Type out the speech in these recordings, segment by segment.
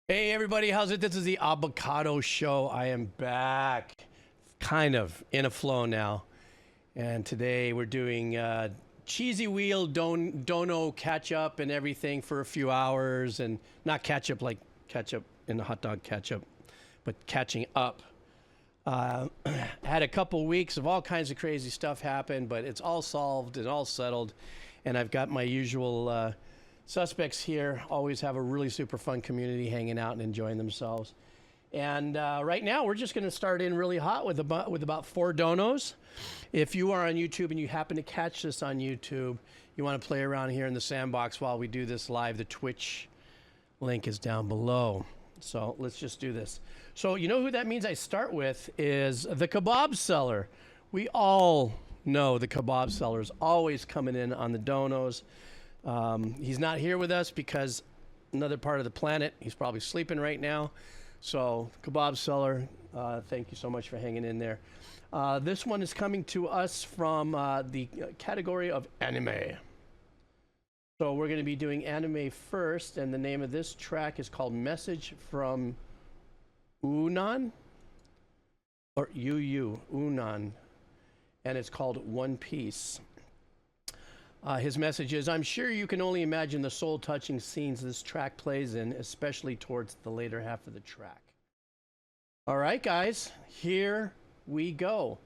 Hey everybody, how's it? This is the Avocado Show. I am back, kind of in a flow now. And today we're doing cheesy wheel dono catch up and everything for a few hours, and not catch up like ketchup in the hot dog ketchup, but catching up. Had a couple weeks of all kinds of crazy stuff happen, but it's all solved and all settled. And I've got my usual suspects here. Always have a really super fun community hanging out and enjoying themselves. And right now we're just going to start in really hot with about 4 donos. If you are on YouTube and you happen to catch this on YouTube, you want to play around here in the sandbox while we do this live, the Twitch link is down below. So let's just do this. So you know who that means I start with is the kebab seller. We all know the kebab seller is always coming in on the donos. He's not here with us because another part of the planet. He's probably sleeping right now. So, Kebab Seller, thank you so much for hanging in there. This one is coming to us from the category of anime. So, we're going to be doing anime first, and the name of this track is called Message from Woonan, or Woonan, and it's called One Piece. His message is, I'm sure you can only imagine the soul-touching scenes this track plays in, especially towards the later half of the track. All right, guys, here we go.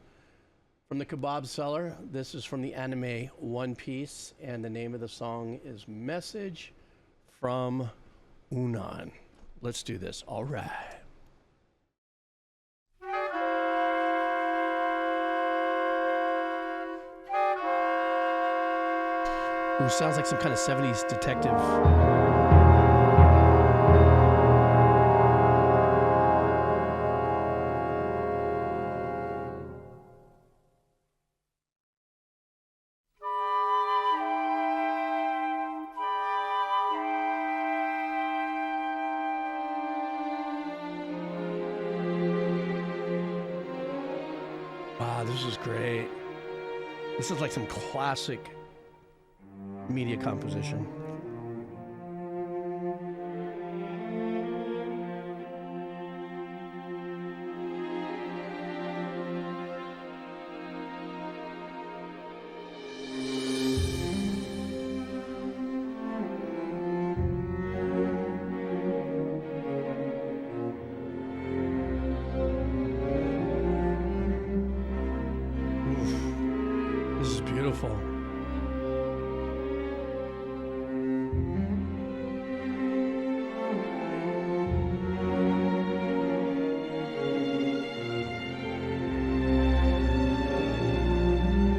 From the Kebab Seller, this is from the anime One Piece, and the name of the song is Message from Woonan. Let's do this. All right. Ooh, sounds like some kind of 70s detective. Wow, this is great. This is like some classic media composition. Oof. This is beautiful.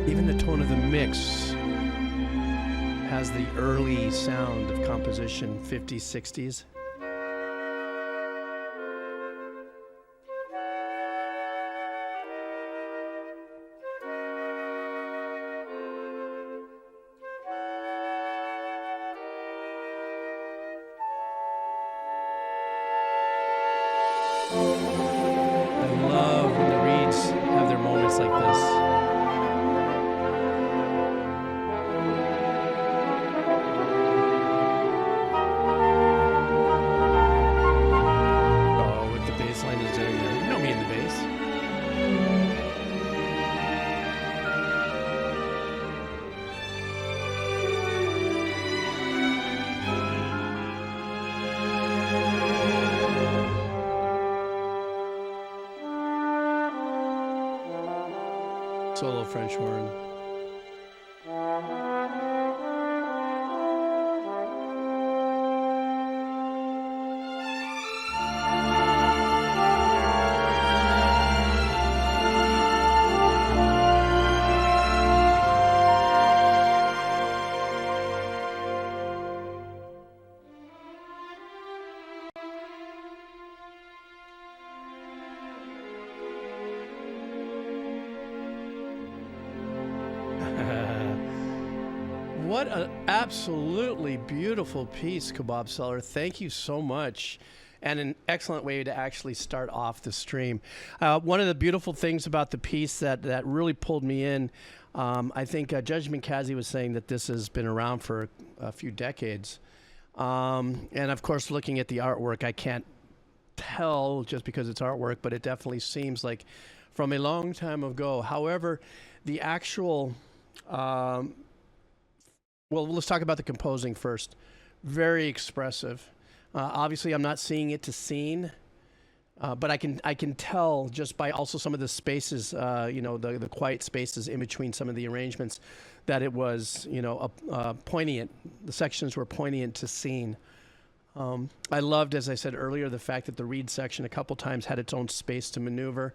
Even the tone of the mix has the early sound of composition, 50s, 60s. I love when the reeds have their moments like this. Solo French horn. What an absolutely beautiful piece, Kebab Seller. Thank you so much. And an excellent way to actually start off the stream. One of the beautiful things about the piece that really pulled me in, I think Judge Minkazi was saying that this has been around for a few decades. And of course, looking at the artwork, I can't tell just because it's artwork, but it definitely seems like from a long time ago. However, the actual, well, let's talk about the composing first. Very expressive. Obviously, I'm not seeing it to scene, but I can tell just by also some of the spaces, the quiet spaces in between some of the arrangements, that it was, poignant. The sections were poignant to scene. I loved, as I said earlier, the fact that the reed section a couple times had its own space to maneuver.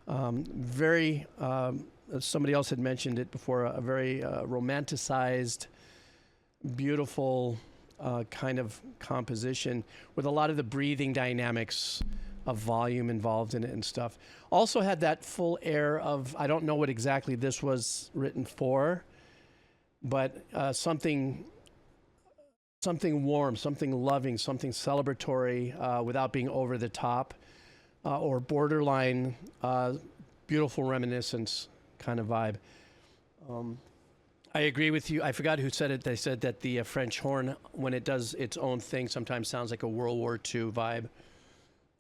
Very, somebody else had mentioned it before, a very romanticized, beautiful kind of composition with a lot of the breathing dynamics of volume involved in it and stuff. Also had that full air of, I don't know what exactly this was written for, but something warm, something loving, something celebratory without being over the top or borderline beautiful reminiscence kind of vibe. I agree with you. I forgot who said it. They said that the French horn, when it does its own thing, sometimes sounds like a World War II vibe.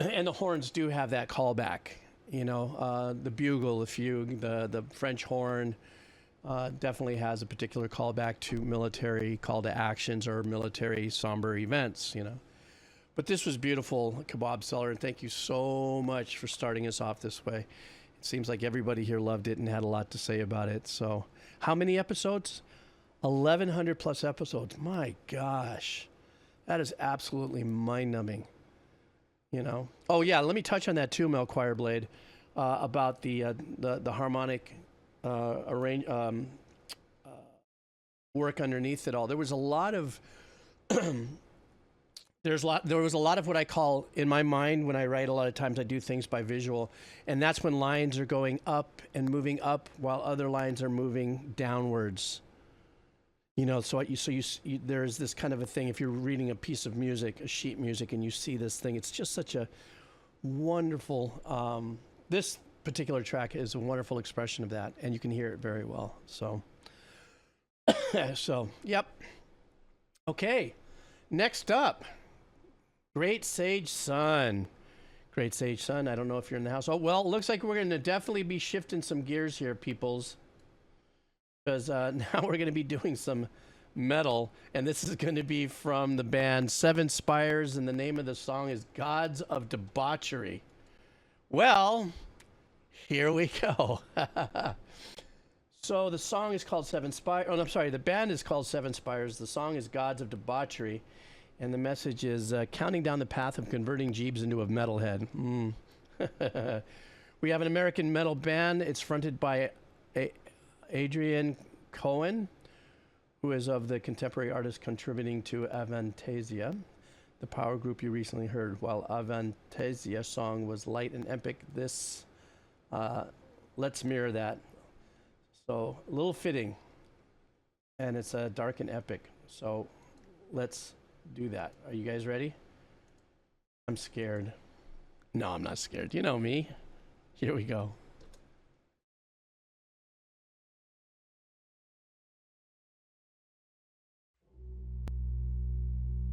And the horns do have that callback. The bugle, the French horn definitely has a particular callback to military call to actions or military somber events, But this was beautiful, Kebab Seller, and thank you so much for starting us off this way. It seems like everybody here loved it and had a lot to say about it. So, how many episodes? 1,100 plus episodes. My gosh, that is absolutely mind-numbing. Oh yeah, let me touch on that too, Mel Choirblade, about the harmonic work underneath it all. There was a lot of there was a lot of what I call, in my mind, when I write, a lot of times I do things by visual, and that's when lines are going up and moving up while other lines are moving downwards. So there is this kind of a thing. If you're reading a piece of music, a sheet music, and you see this thing, it's just such a wonderful. This particular track is a wonderful expression of that, and you can hear it very well. So, yep. Okay, next up. Great Sage Sun. Great Sage Sun. I don't know if you're in the house. Oh, well, it looks like we're going to definitely be shifting some gears here, peoples. Because now we're going to be doing some metal. And this is going to be from the band Seven Spires. And the name of the song is Gods of Debauchery. Well, here we go. So the song is called Seven Spires. Oh, I'm sorry. The band is called Seven Spires. The song is Gods of Debauchery. And the message is counting down the path of converting Jeebs into a metalhead. We have an American metal band. It's fronted by Adrian Cohen, who is of the contemporary artist contributing to Avantasia, the power group you recently heard. While Avantasia song was light and epic, this let's mirror that. So a little fitting, and it's dark and epic. So let's do that. Are you guys ready? I'm scared. No, I'm not scared. You know me. Here we go.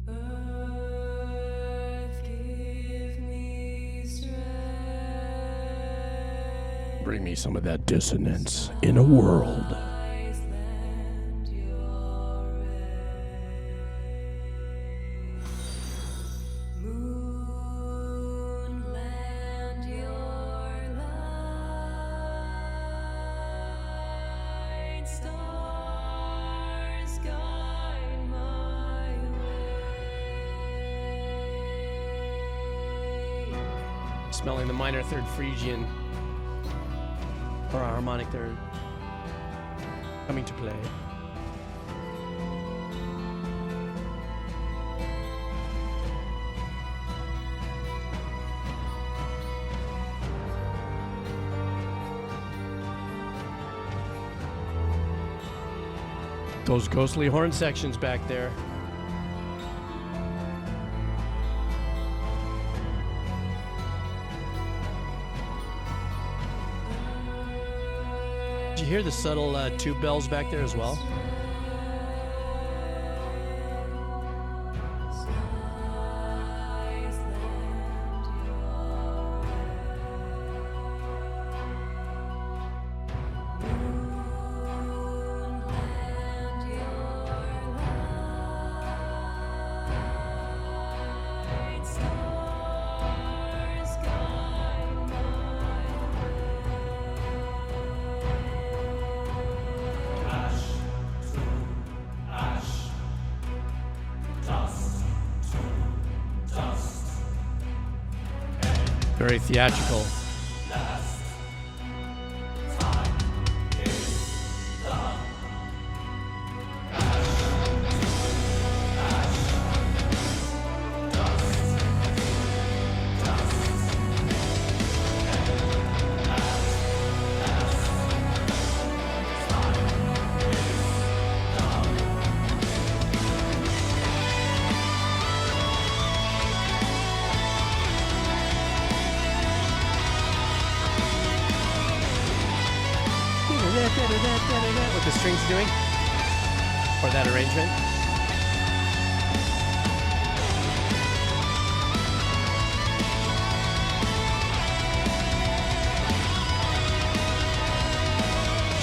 Earth, give me strength. Bring me some of that dissonance in a world. Smelling the minor third Phrygian, or a harmonic third, coming to play. Those ghostly horn sections back there. Did you hear the subtle tube bells back there as well? Very theatrical. What the string's doing, or that arrangement.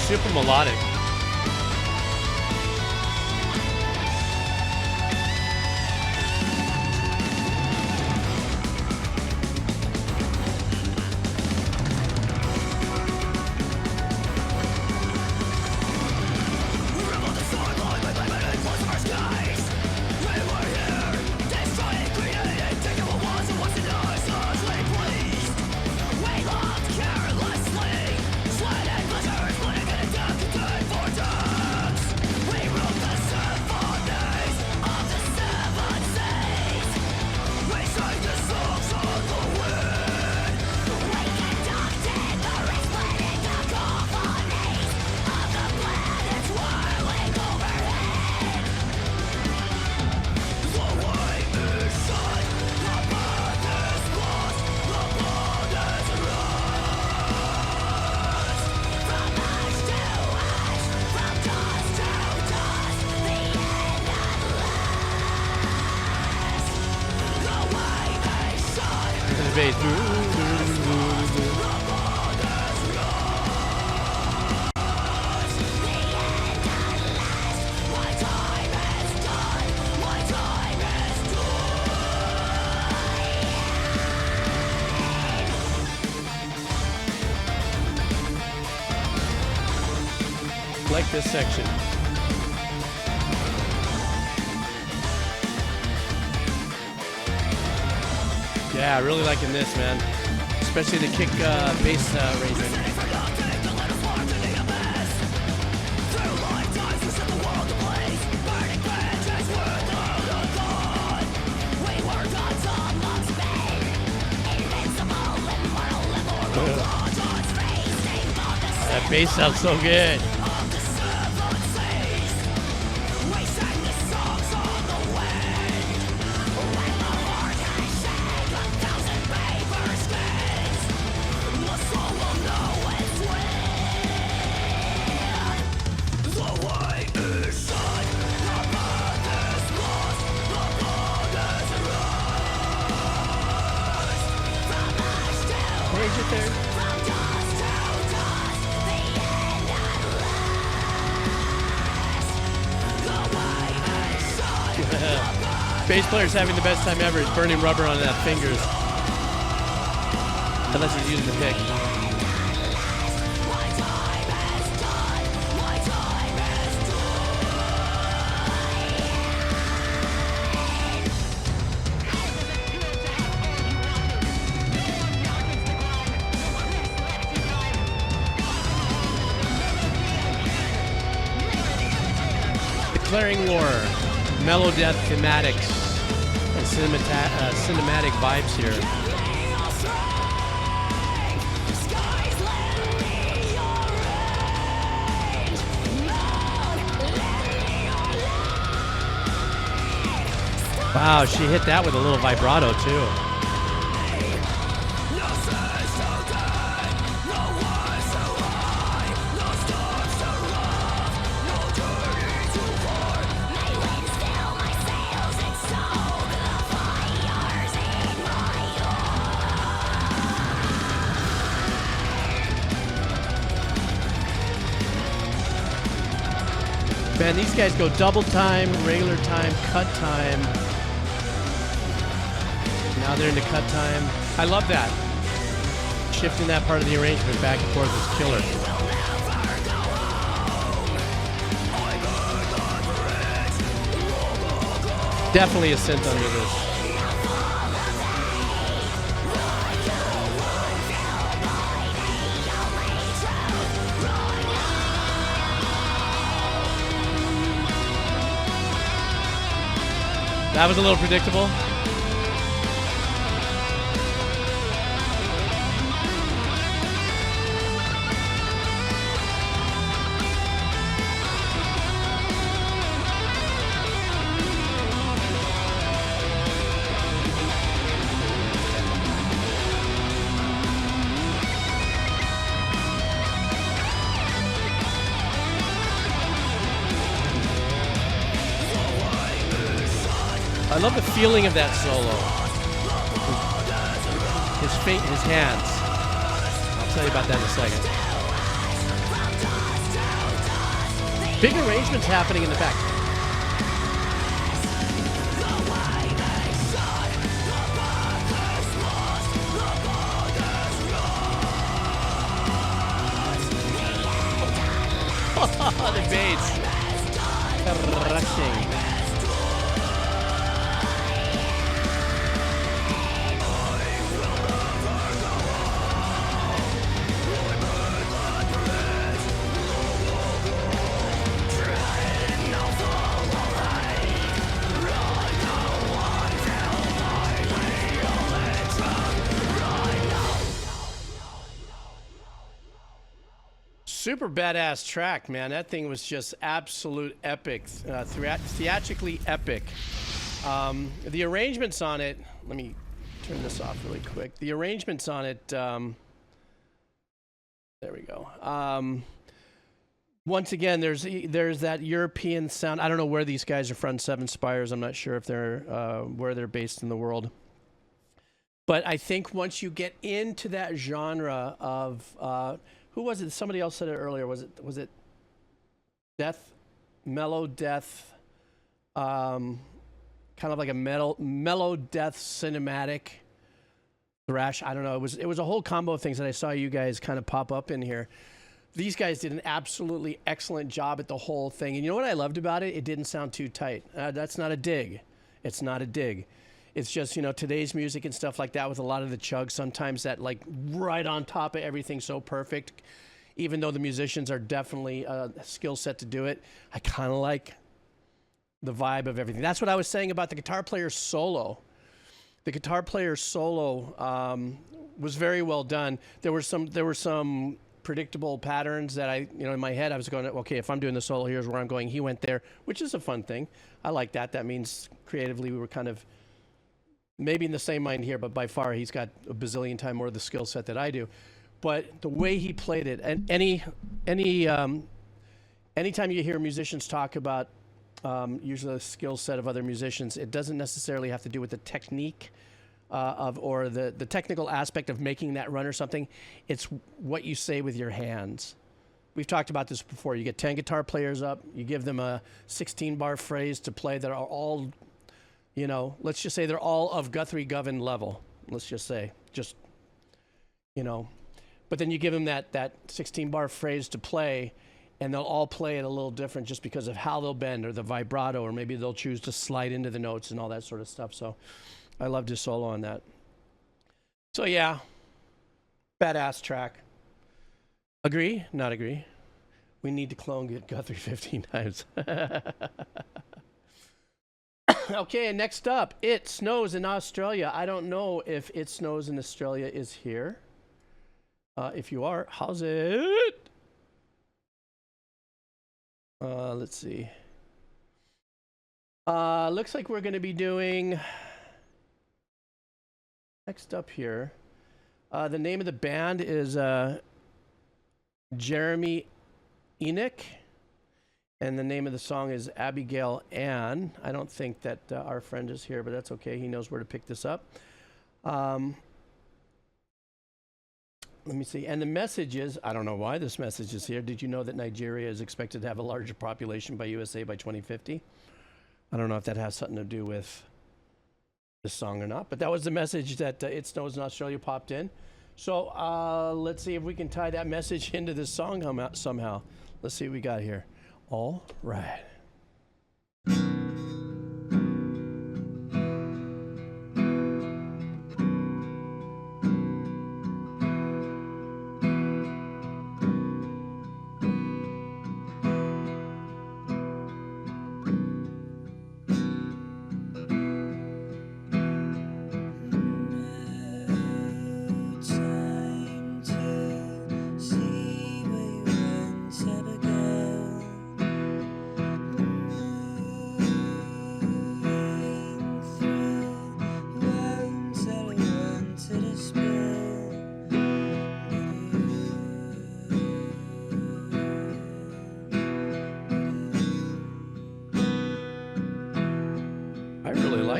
Super melodic. Bass. Like this section. Yeah, really liking this, man. Especially the kick bass arrangement. That bass sounds so good. Bass player's having the best time ever. He's burning rubber on that fingers. Unless he's using the pick. Declaring war. Mellow death thematics and cinematic vibes here. Wow, she hit that with a little vibrato too. Man, these guys go double time, regular time, cut time. Now they're into cut time. I love that. Shifting that part of the arrangement back and forth is killer. Definitely a synth under this. That was a little predictable. I love the feeling of that solo. His feet, his hands. I'll tell you about that in a second. Big arrangements happening in the back. The bass. Rushing. Super badass track, man. That thing was just absolute epic, theatrically epic. The arrangements on it, let me turn this off really quick. The arrangements on it, there we go. Once again, there's that European sound. I don't know where these guys are from, Seven Spires. I'm not sure if they're where they're based in the world. But I think once you get into that genre of who was it? Somebody else said it earlier. Was it death, mellow death, kind of like a mellow death cinematic thrash? I don't know. It was a whole combo of things that I saw you guys kind of pop up in here. These guys did an absolutely excellent job at the whole thing. And you know what I loved about it? It didn't sound too tight. That's not a dig. It's not a dig. It's just, you know, today's music and stuff like that with a lot of the chugs, sometimes that like right on top of everything so perfect, even though the musicians are definitely a skill set to do it, I kind of like the vibe of everything. That's what I was saying about the guitar player's solo. The guitar player's solo was very well done. There were some predictable patterns that in my head I was going, okay, if I'm doing the solo, here's where I'm going. He went there, which is a fun thing. I like that. That means creatively we were kind of maybe in the same mind here, but by far he's got a bazillion times more of the skill set that I do. But the way he played it, and anytime you hear musicians talk about usually the skill set of other musicians, it doesn't necessarily have to do with the technique or the technical aspect of making that run or something. It's what you say with your hands. We've talked about this before. You get 10 guitar players up, you give them a 16-bar phrase to play that are all, you know, let's just say they're all of Guthrie Govan level. Let's just say, but then you give them that 16-bar phrase to play, and they'll all play it a little different just because of how they'll bend or the vibrato, or maybe they'll choose to slide into the notes and all that sort of stuff. So I loved his solo on that. So yeah, badass track. Agree? Not agree? We need to clone Guthrie 15 times. Okay, and next up, It Snows in Australia. I don't know if It Snows in Australia is here. If you are, Howzit? Let's see. Looks like we're going to be doing... Next up here, the name of the band is Jeremy Enigk. And the name of the song is Abegail Ann. I don't think that our friend is here, but that's okay. He knows where to pick this up. Let me see. And the message is, I don't know why this message is here. Did you know that Nigeria is expected to have a larger population by USA by 2050? I don't know if that has something to do with this song or not, but that was the message that It Snows in Australia popped in. So let's see if we can tie that message into this song somehow. Let's see what we got here. All right.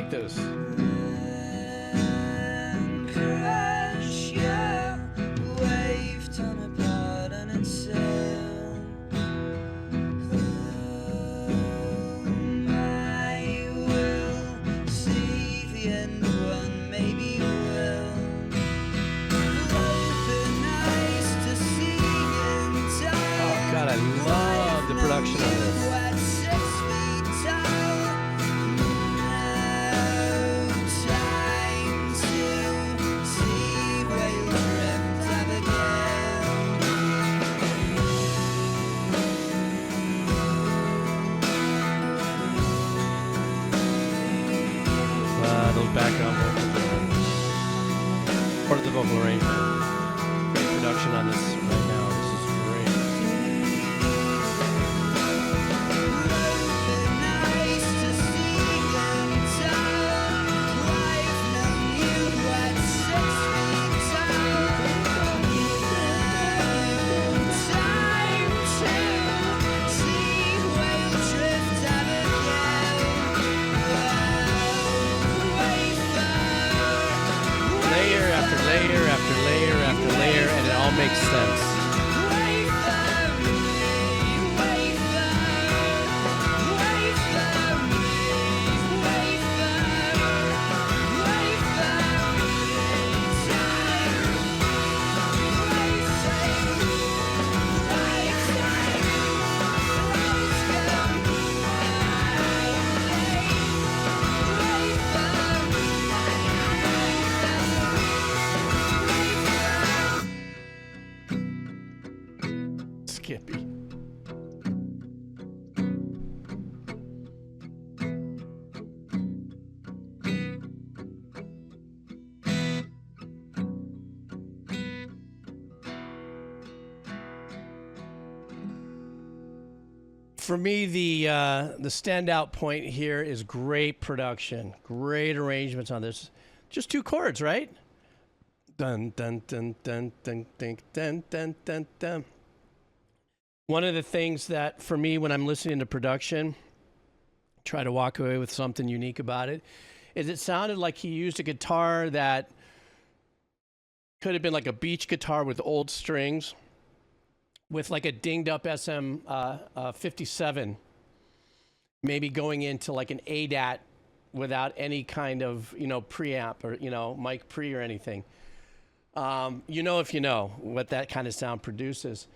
like this. Production on this. Those background vocals are part of the vocal arrangement. Great production on this right now. This is great. And it all makes sense. Skippy. For me, the standout point here is great production, great arrangements on this. Just 2 chords, right? Dun dun dun dun dun dun dun dun dun dun. One of the things that, for me, when I'm listening to production, try to walk away with something unique about it, is it sounded like he used a guitar that could have been like a beach guitar with old strings, with like a dinged up SM 57, maybe going into like an ADAT without any kind of, preamp or, mic pre or anything. If you know what that kind of sound produces.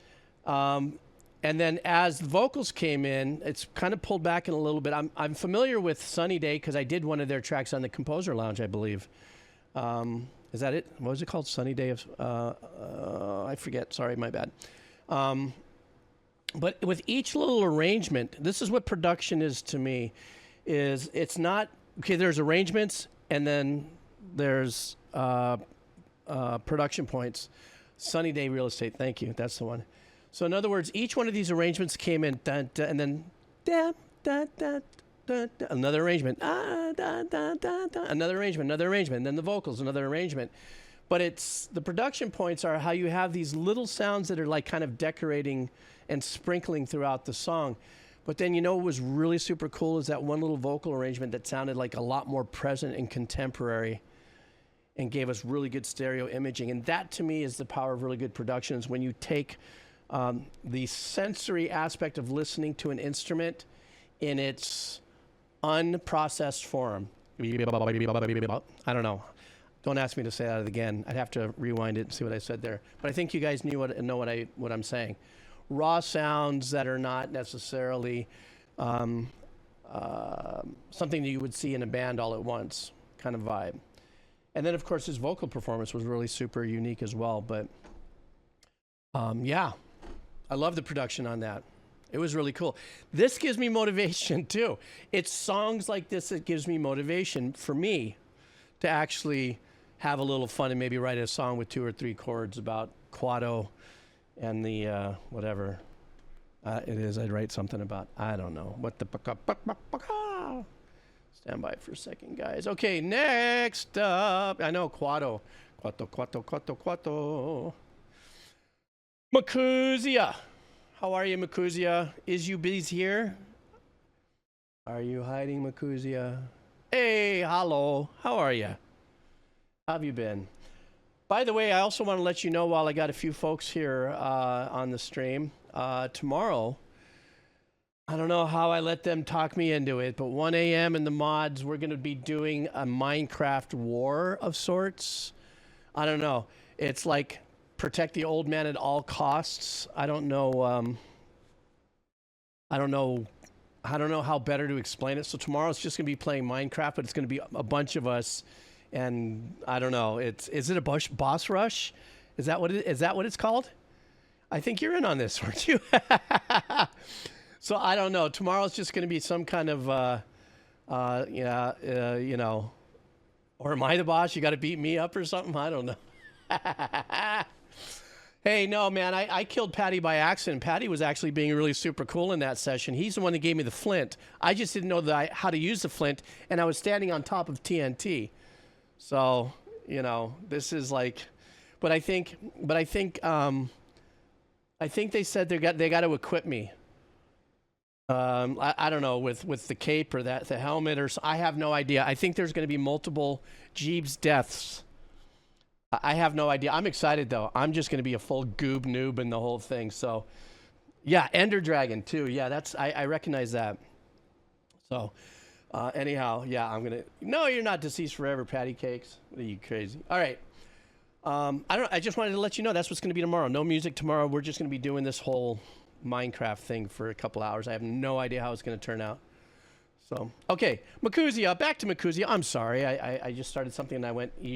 And then as the vocals came in, it's kind of pulled back in a little bit. I'm familiar with Sunny Day because I did one of their tracks on the Composer Lounge, I believe. Is that it? What was it called? Sunny Day of... I forget. Sorry, my bad. But with each little arrangement, this is what production is to me, is it's not... Okay, there's arrangements, and then there's production points. Sunny Day Real Estate, thank you. That's the one. So in other words, each one of these arrangements came in, dun, dun, and then dun, dun, dun, dun, dun, another arrangement, dun, dun, dun, dun, another arrangement, and then the vocals, another arrangement. But it's the production points are how you have these little sounds that are like kind of decorating and sprinkling throughout the song. But then what was really super cool is that one little vocal arrangement that sounded like a lot more present and contemporary and gave us really good stereo imaging. And that to me is the power of really good production, is when you take the sensory aspect of listening to an instrument in its unprocessed form. I don't know. Don't ask me to say that again. I'd have to rewind it and see what I said there. But I think you guys know what I'm saying. Raw sounds that are not necessarily something that you would see in a band all at once kind of vibe. And then, of course, his vocal performance was really super unique as well. But yeah. I love the production on that. It was really cool. This gives me motivation too. It's songs like this that gives me motivation for me to actually have a little fun and maybe write a song with 2 or 3 chords about Quado and the whatever it is. I'd write something about, I don't know, what the... Stand by for a second, guys. Okay, next up. I know, Quado. Quado. Makuzia. How are you, Makuzia? Is you bees here? Are you hiding, Makuzia? Hey, hello. How are you? How have you been? By the way, I also want to let you know while I got a few folks here on the stream, tomorrow, I don't know how I let them talk me into it, but 1 a.m. in the mods, we're going to be doing a Minecraft war of sorts. I don't know. It's like protect the old man at all costs. I don't know. I don't know how better to explain it. So tomorrow it's just going to be playing Minecraft, but it's going to be a bunch of us. And I don't know. Is it a boss rush? Is that what it's called? I think you're in on this, weren't you? So I don't know. Tomorrow's just going to be some kind of, you know, or am I the boss? You got to beat me up or something? I don't know. Hey, no, man, I killed Patty by accident. Patty was actually being really super cool in that session. He's the one that gave me the flint. I just didn't know how to use the flint, and I was standing on top of TNT. So, you know, this is like, I think they said they got to equip me. I don't know, with the cape or the helmet or I have no idea. I think there's going to be multiple Jeeves deaths. I have no idea. I'm excited though. I'm just going to be a full goob noob in the whole thing. So, yeah, Ender Dragon too. Yeah, I recognize that. So, anyhow, yeah, I'm gonna. No, you're not deceased forever, Patty Cakes. What are you crazy? All right. I just wanted to let you know that's what's going to be tomorrow. No music tomorrow. We're just going to be doing this whole Minecraft thing for a couple hours. I have no idea how it's going to turn out. So, okay, Makuzia, back to Makuzia. I'm sorry, I just started something and I went I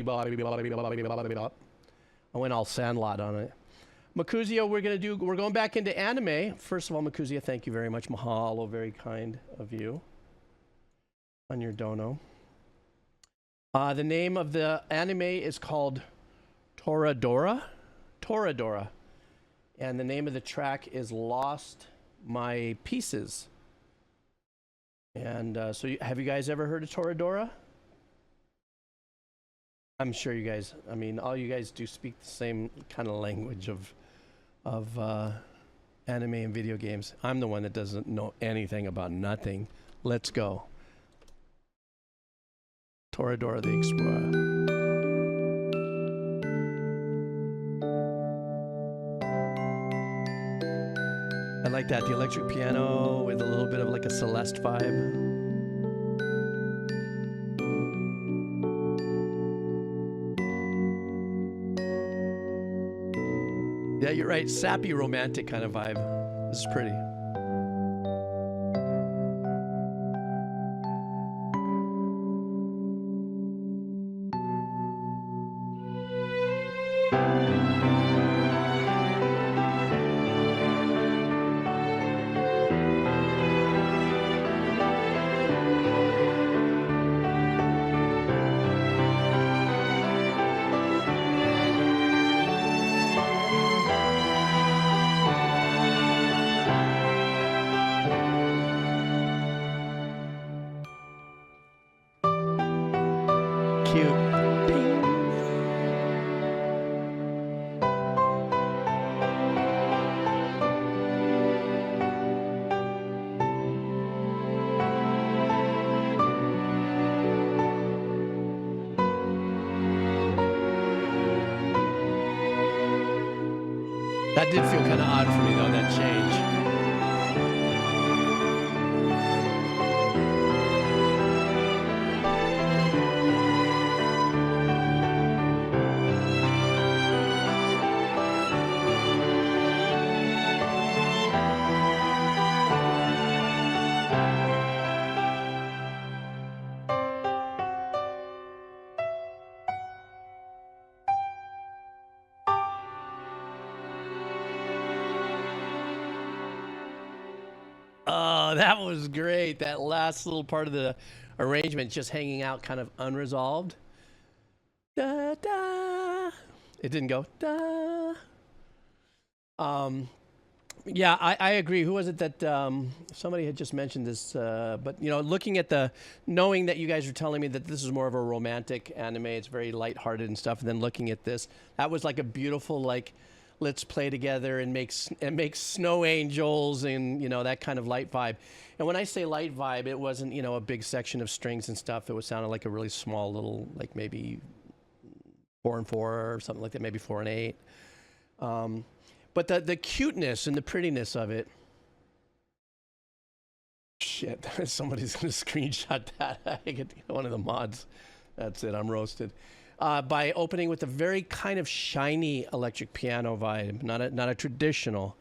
went all Sandlot on it. Makuzia, we're going back into anime. First of all, Makuzia, thank you very much. Mahalo, very kind of you on your dono. The name of the anime is called Toradora. And the name of the track is Lost My Pieces. And so have you guys ever heard of Toradora? I'm sure you guys, I mean, all you guys do speak the same kind of language of anime and video games. I'm the one that doesn't know anything about nothing. Let's go. Toradora the Explorer. I like that, the electric piano with a little bit of like a Celeste vibe. Yeah, you're right, sappy romantic kind of vibe. This is pretty. That did feel kind of odd for me, though, that change. Oh, that was great. That last little part of the arrangement just hanging out kind of unresolved. Da, da. It didn't go da. Yeah, I agree. Who was it that somebody had just mentioned this? But you know, looking at knowing that you guys are telling me that this is more of a romantic anime, it's very lighthearted and stuff, and then looking at this, that was like a beautiful like let's play together and make snow angels and, you know, that kind of light vibe. And when I say light vibe, it wasn't, you know, a big section of strings and stuff. It was sounded like a really small little, like maybe 4 and 4 or something like that, maybe 4 and 8. But the cuteness and the prettiness of it. Shit, somebody's gonna screenshot that. I get one of the mods. That's it, I'm roasted. By opening with a very kind of shiny electric piano vibe, not a traditional,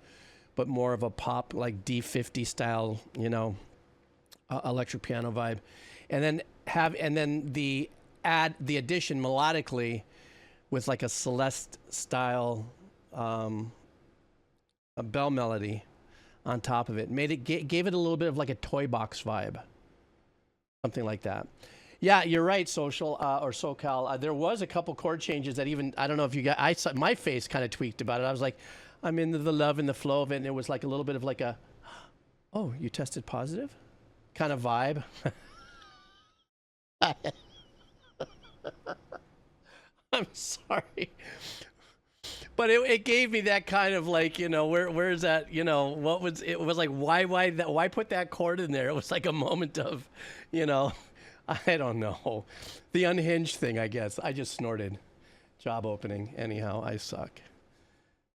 but more of a pop, like D50 style, you know, electric piano vibe, and then the addition melodically with like a Celeste style a bell melody on top of it, gave it a little bit of like a toy box vibe, something like that. Yeah, you're right, Social or SoCal. There was a couple chord changes that even, I don't know if you got, I saw my face kind of tweaked about it. I was like, I'm into the love and the flow of it, and it was like a little bit of like a, oh, you tested positive kind of vibe. I'm sorry. But it gave me that kind of like, you know, where's that, you know, what was, it was like, why put that chord in there? It was like a moment of, you know, I don't know. The unhinged thing, I guess. I just snorted. Job opening. Anyhow, I suck.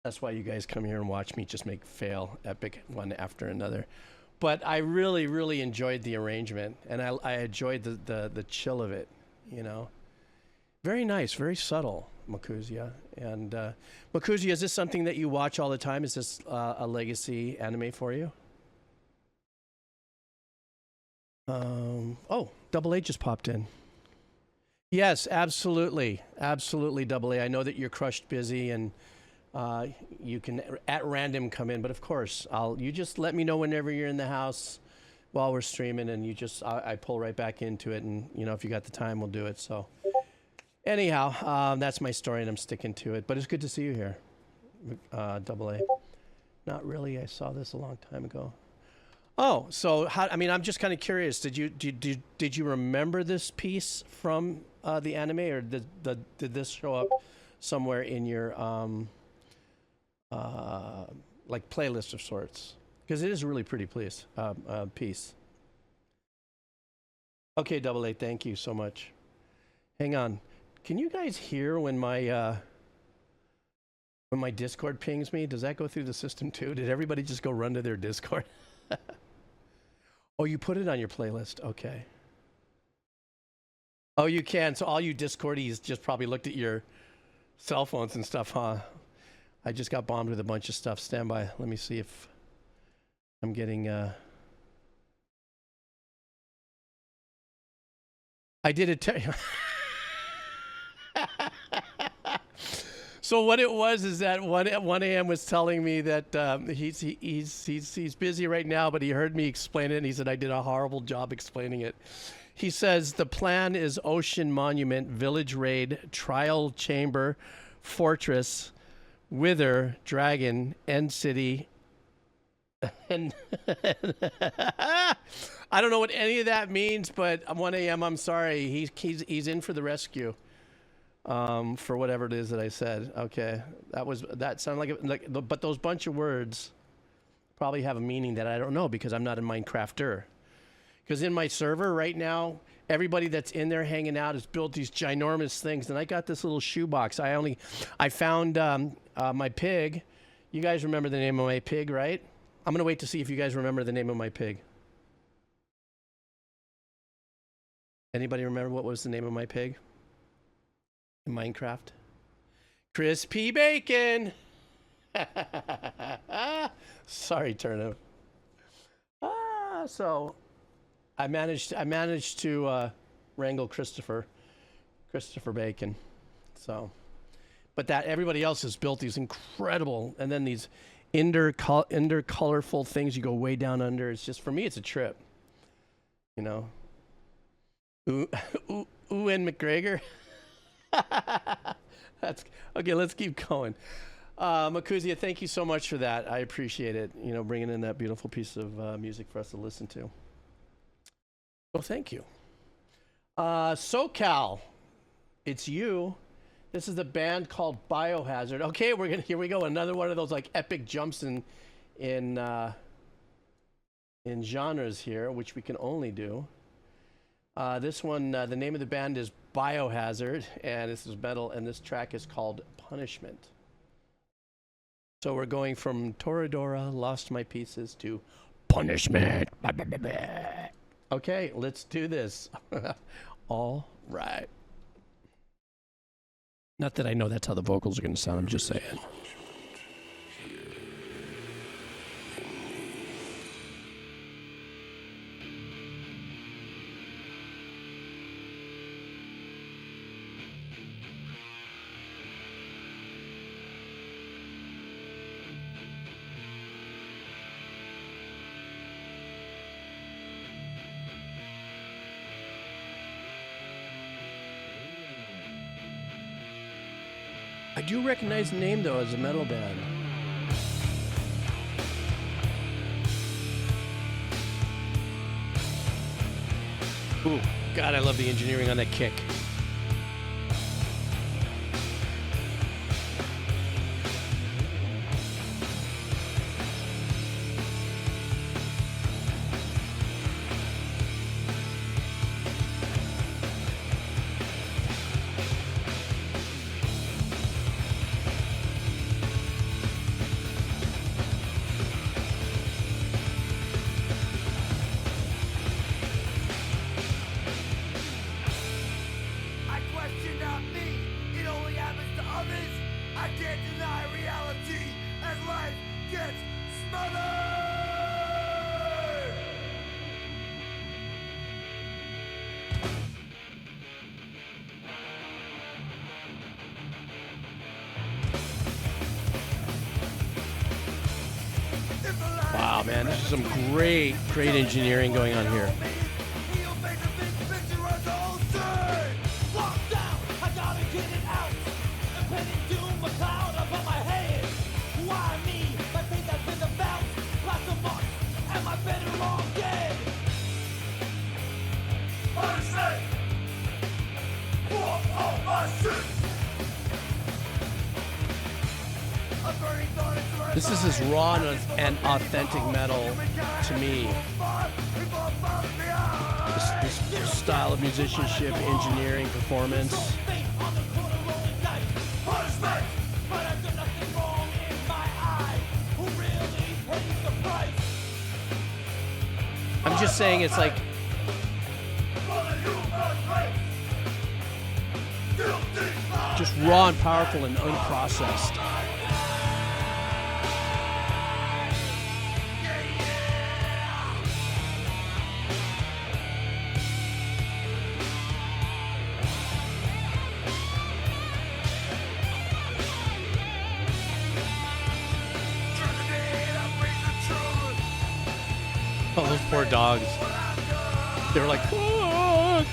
That's why you guys come here and watch me just make fail epic one after another. But I really, really enjoyed the arrangement, and I enjoyed the chill of it, you know. Very nice, very subtle, Makuzia. And Makuzia, is this something that you watch all the time? Is this a legacy anime for you? Oh, Double A just popped in. Yes, absolutely. Absolutely, Double A. I know that you're crushed busy and you can at random come in, but of course, you just let me know whenever you're in the house while we're streaming, and I pull right back into it, and you know, if you got the time, we'll do it. So anyhow, that's my story and I'm sticking to it, but it's good to see you here, Double A. Not really, I saw this a long time ago. Oh, so I mean, I'm just kind of curious. Did you remember this piece from the anime, or did this show up somewhere in your like playlist of sorts? Because it is a really pretty piece. Okay, Double A, thank you so much. Hang on, can you guys hear when my Discord pings me? Does that go through the system too? Did everybody just go run to their Discord? Oh, you put it on your playlist. Okay. Oh, you can. So all you Discordies just probably looked at your cell phones and stuff, huh? I just got bombed with a bunch of stuff. Stand by. Let me see if I'm getting... I did it... So what it was is that 1 a.m. was telling me that he's busy right now, but he heard me explain it, and he said I did a horrible job explaining it. He says the plan is Ocean Monument, Village Raid, Trial Chamber, Fortress, Wither, Dragon, End City, and I don't know what any of that means, but 1 a.m. I'm sorry, he's in for the rescue. For whatever it is that I said. Okay, that sounded like but those bunch of words probably have a meaning that I don't know, because I'm not a Minecrafter. Because in my server right now, everybody that's in there hanging out has built these ginormous things, and I got this little shoebox. I found my pig. You guys remember the name of my pig, right? I'm gonna wait to see if you guys remember the name of my pig. Anybody remember what was the name of my pig in Minecraft? Crispy Bacon. Sorry, Turnip. So I managed to wrangle Christopher Bacon. So, but that everybody else has built these incredible, and then these colorful things you go way down under. It's just, for me, it's a trip. You know. Ooh, and McGregor. That's okay. Let's keep going. Makuzia, thank you so much for that. I appreciate it. You know, bringing in that beautiful piece of music for us to listen to. Well, thank you. SoCal, it's you. This is the band called Biohazard. Okay, here we go. Another one of those like epic jumps in genres here, which we can only do. This one, the name of the band is Biohazard, and this is metal, and this track is called Punishment. So we're going from Toradora, Lost My Pieces, to Punishment. Okay, let's do this. All right. Not that I know that's how the vocals are going to sound, I'm just saying. I do recognize the name, though, as a metal band. Ooh, God, I love the engineering on that kick. Wow, man, this is some great engineering going on here. This is as raw and authentic metal to me. This style of musicianship, engineering, performance. I'm just saying it's like just raw and powerful and unprocessed. Oh, those poor dogs. They were like, fuck!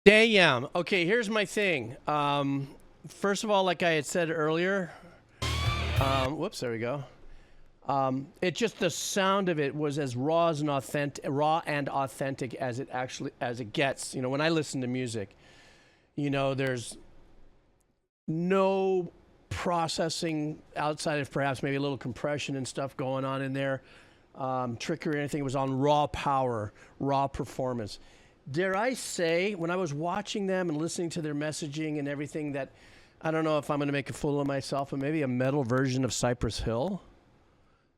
Damn. Okay, here's my thing. First of all, like I had said earlier, whoops, there we go. It just, the sound of it was as raw and authentic as it gets. You know, when I listen to music, you know, there's no processing outside of perhaps maybe a little compression and stuff going on in there, trickery or anything. It was on raw power, raw performance. Dare I say, when I was watching them and listening to their messaging and everything, that I don't know if I'm going to make a fool of myself, but maybe a metal version of Cypress Hill.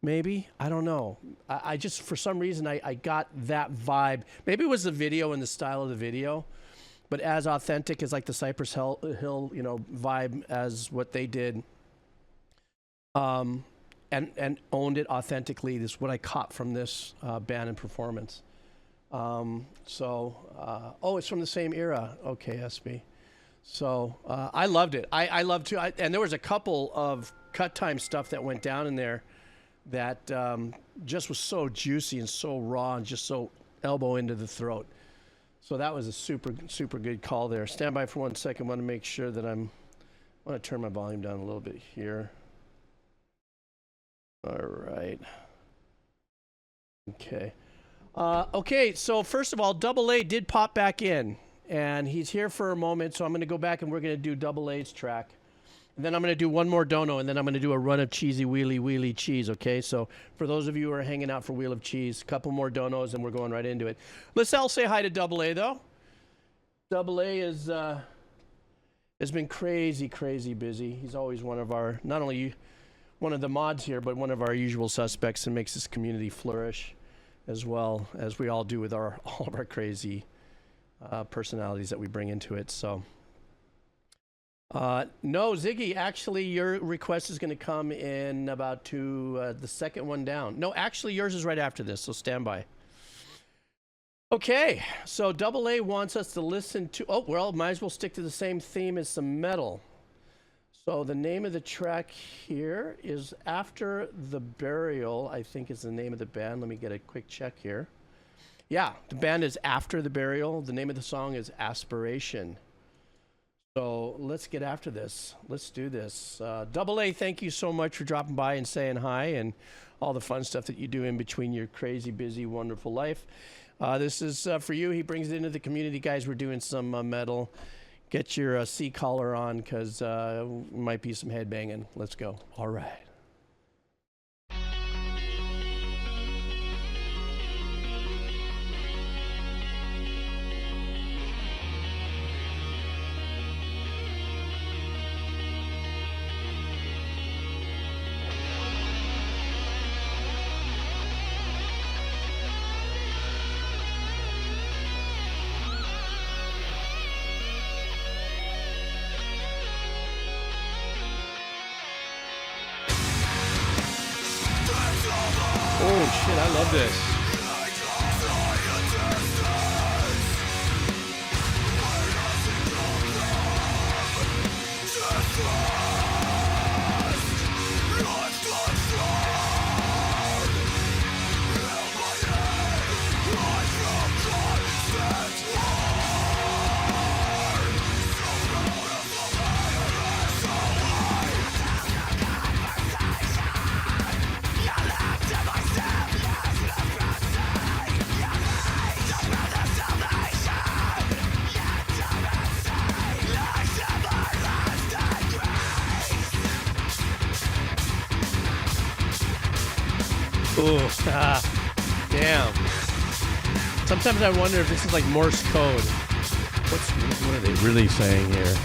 Maybe. I don't know. I just, for some reason, I got that vibe. Maybe it was the video and the style of the video, but as authentic as like the Cypress Hill, you know, vibe as what they did, and owned it authentically. This is what I caught from this band and performance. Oh, it's from the same era. Okay, SB. So I loved it. I loved too. And there was a couple of cut time stuff that went down in there that just was so juicy and so raw and just so elbow into the throat. So that was a super, super good call there. Stand by for 1 second. I want to make sure that I want to turn my volume down a little bit here. All right. Okay. Okay, so first of all, Double A did pop back in, and he's here for a moment, so I'm going to go back and we're going to do Double A's track. And then I'm going to do one more dono, and then I'm going to do a run of cheesy wheelie cheese, okay? So for those of you who are hanging out for Wheel of Cheese, a couple more donos, and we're going right into it. Let's all say hi to Double A, though. Double A is has been crazy, crazy busy. He's always one of our, not only one of the mods here, but one of our usual suspects and makes this community flourish, as well as we all do with all of our crazy personalities that we bring into it. So, no, Ziggy, actually, your request is going to come in about the second one down. No, actually, yours is right after this, so stand by. Okay, so Double A wants us to listen to, oh, well, might as well stick to the same theme as some metal. So the name of the track here is After the Burial, I think is the name of the band. Let me get a quick check here. Yeah, the band is After the Burial. The name of the song is Aspiration. So let's get after this. Let's do this. Double A, thank you so much for dropping by and saying hi and all the fun stuff that you do in between your crazy, busy, wonderful life. This is for you. He brings it into the community. Guys, we're doing some metal. Get your C collar on, because might be some headbanging. Let's go. All right. Oh shit, I love this. Ooh, damn. Sometimes I wonder if this is like Morse code. What are they really saying here?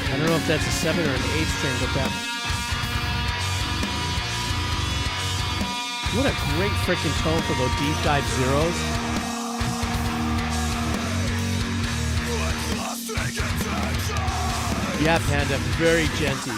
I don't know if that's a 7 or an 8 string, but that... What a great freaking tone for those deep dive zeros. Yeah, Panda, very genty.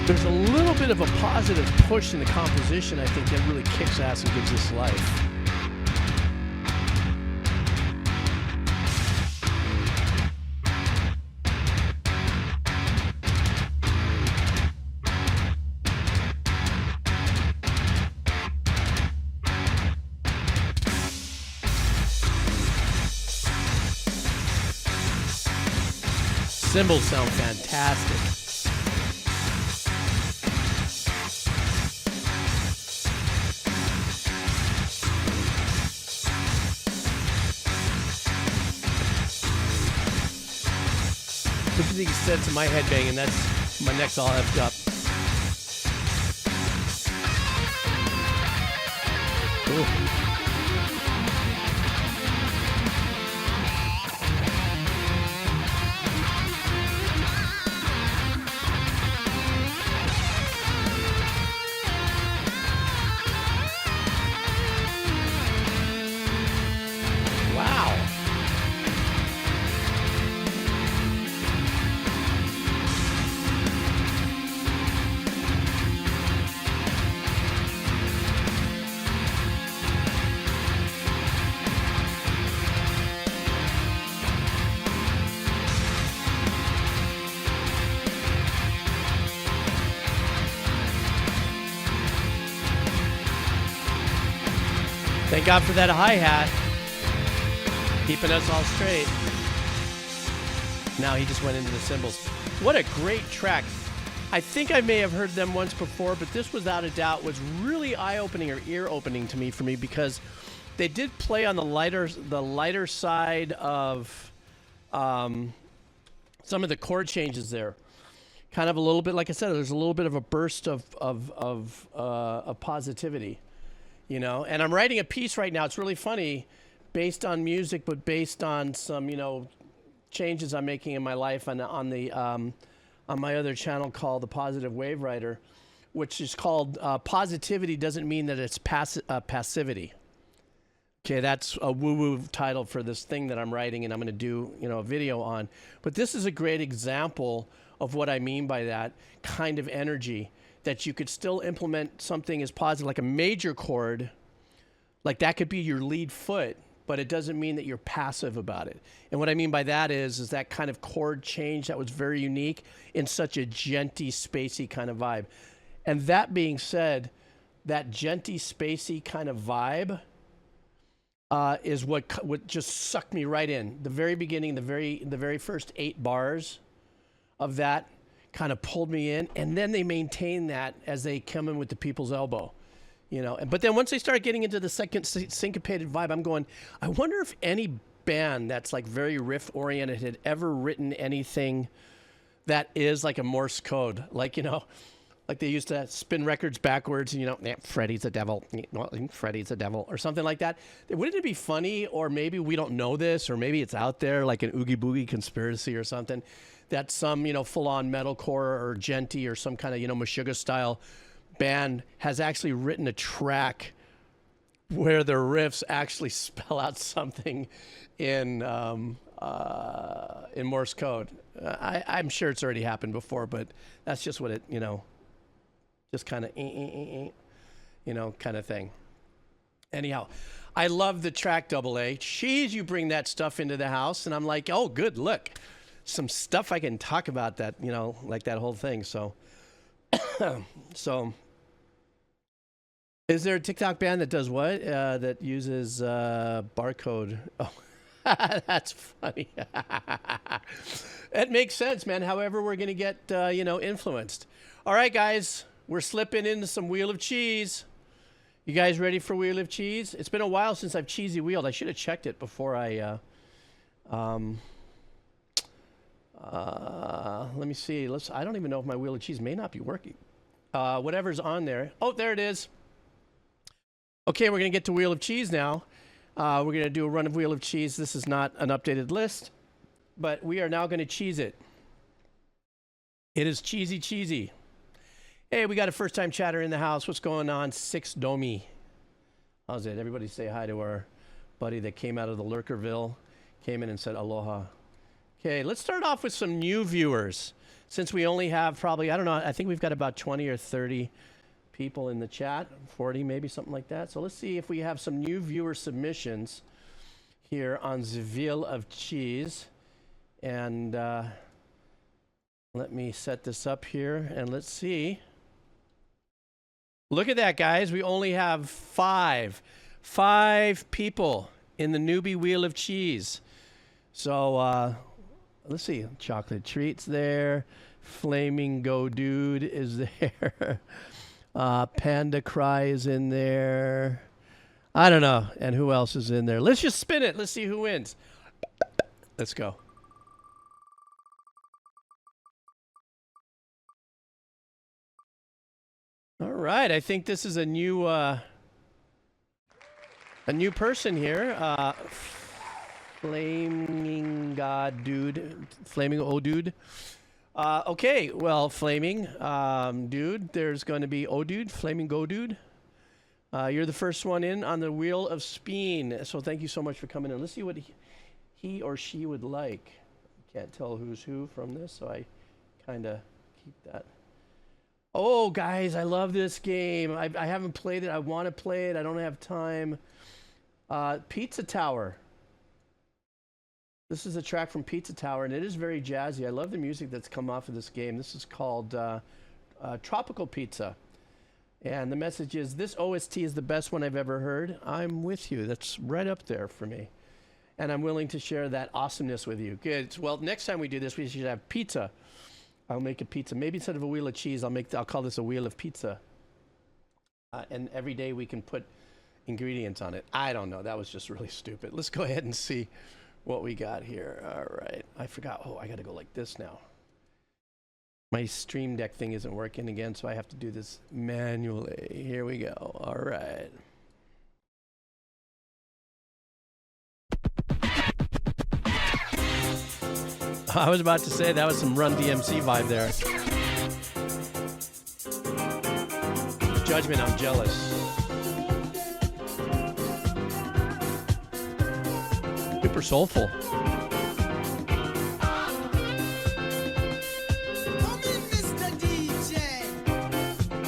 There's a little bit of a positive push in the composition, I think, that really kicks ass and gives this life. Cymbals sound fantastic. Look at the extent of my headbanging. That's my neck's all effed up. Ooh. Thank God for that hi-hat. Keeping us all straight. Now he just went into the cymbals. What a great track. I think I may have heard them once before, but this without a doubt was really eye-opening or ear-opening to me because they did play on the lighter side of some of the chord changes there. Kind of a little bit, like I said, there's a little bit of a burst of positivity. You know, and I'm writing a piece right now. It's really funny, based on music, but based on some, changes I'm making in my life on my other channel called The Positive Wave Writer, which is called Positivity Doesn't Mean That It's Passivity. Okay, that's a woo-woo title for this thing that I'm writing, and I'm going to do, a video on. But this is a great example of what I mean by that kind of energy. That you could still implement something as positive, like a major chord, like that could be your lead foot, but it doesn't mean that you're passive about it. And what I mean by that is that kind of chord change that was very unique in such a genty, spacey kind of vibe. And that being said, that genty, spacey kind of vibe is what just sucked me right in. The very beginning, the very first 8 bars of that kind of pulled me in, and then they maintain that as they come in with the people's elbow, but then once they start getting into the second syncopated vibe, I'm going, I wonder if any band that's like very riff oriented had ever written anything that is like a Morse code, like they used to spin records backwards, and Freddy's a devil, Freddy's a devil, or something like that. Wouldn't it be funny, or maybe we don't know this, or maybe it's out there like an Oogie Boogie conspiracy or something, that some, full-on metalcore or genty or some kind of, Meshuggah style band has actually written a track where the riffs actually spell out something in Morse code. I'm sure it's already happened before, but that's just what it, just kind of, kind of thing. Anyhow, I love the track Double A. Jeez, you bring that stuff into the house, and I'm like, oh, good, look. Some stuff I can talk about that, like that whole thing. So, is there a TikTok band that does what? That uses barcode? Oh, that's funny. It makes sense, man. However, we're going to get, influenced. All right, guys, we're slipping into some Wheel of Cheese. You guys ready for Wheel of Cheese? It's been a while since I've cheesy wheeled. I should have checked it before I, let me see. I don't even know if my Wheel of Cheese may not be working. Whatever's on there. Oh, there it is. Okay, we're going to get to Wheel of Cheese now. We're going to do a run of Wheel of Cheese. This is not an updated list, but we are now going to cheese it. It is cheesy. Hey, we got a first-time chatter in the house. What's going on? 6 Domi. How's it? Everybody say hi to our buddy that came out of the Lurkerville, came in and said aloha. Okay, let's start off with some new viewers. since we only have probably, I don't know, I think we've got about 20 or 30 people in the chat, 40 maybe, something like that. So let's see if we have some new viewer submissions here on the Wheel of Cheese. And let me set this up here and let's see. Look at that, guys. We only have five people in the newbie Wheel of Cheese. So let's see. Chocolate Treats there. Flaming Go Dude is there. Panda Cry is in there. I don't know. And who else is in there? Let's just spin it. Let's see who wins. Let's go. All right. I think this is a new person here. Flaming God Dude. Flaming O Dude. Okay, well, Flaming Dude, there's going to be O Dude, Flaming Go Dude. You're the first one in on the Wheel of Speen, so thank you so much for coming in. Let's see what he or she would like. Can't tell who's who from this, so I kind of keep that. Oh, guys, I love this game. I haven't played it. I want to play it. I don't have time. Pizza Tower. This is a track from Pizza Tower, and it is very jazzy. I love the music that's come off of this game. This is called Tropical Pizza. And the message is, this OST is the best one I've ever heard. I'm with you. That's right up there for me. And I'm willing to share that awesomeness with you. Good. Well, next time we do this, we should have pizza. I'll make a pizza. Maybe instead of a wheel of cheese, I'll call this a wheel of pizza. And every day we can put ingredients on it. I don't know. That was just really stupid. Let's go ahead and see what we got here. All right. I forgot. Oh, I got to go like this now. My Stream Deck thing isn't working again, so I have to do this manually. Here we go. All right. I was about to say that was some Run DMC vibe there. Judgment, I'm jealous. Super soulful.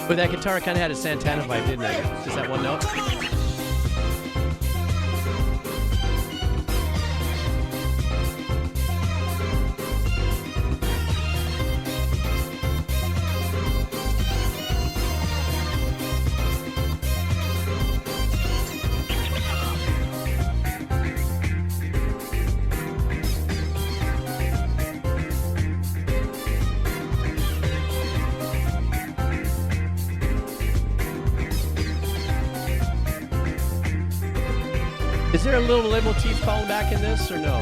But that guitar kind of had a Santana vibe, didn't it? Just that one note. Is there a little leitmotif falling back in this, or no?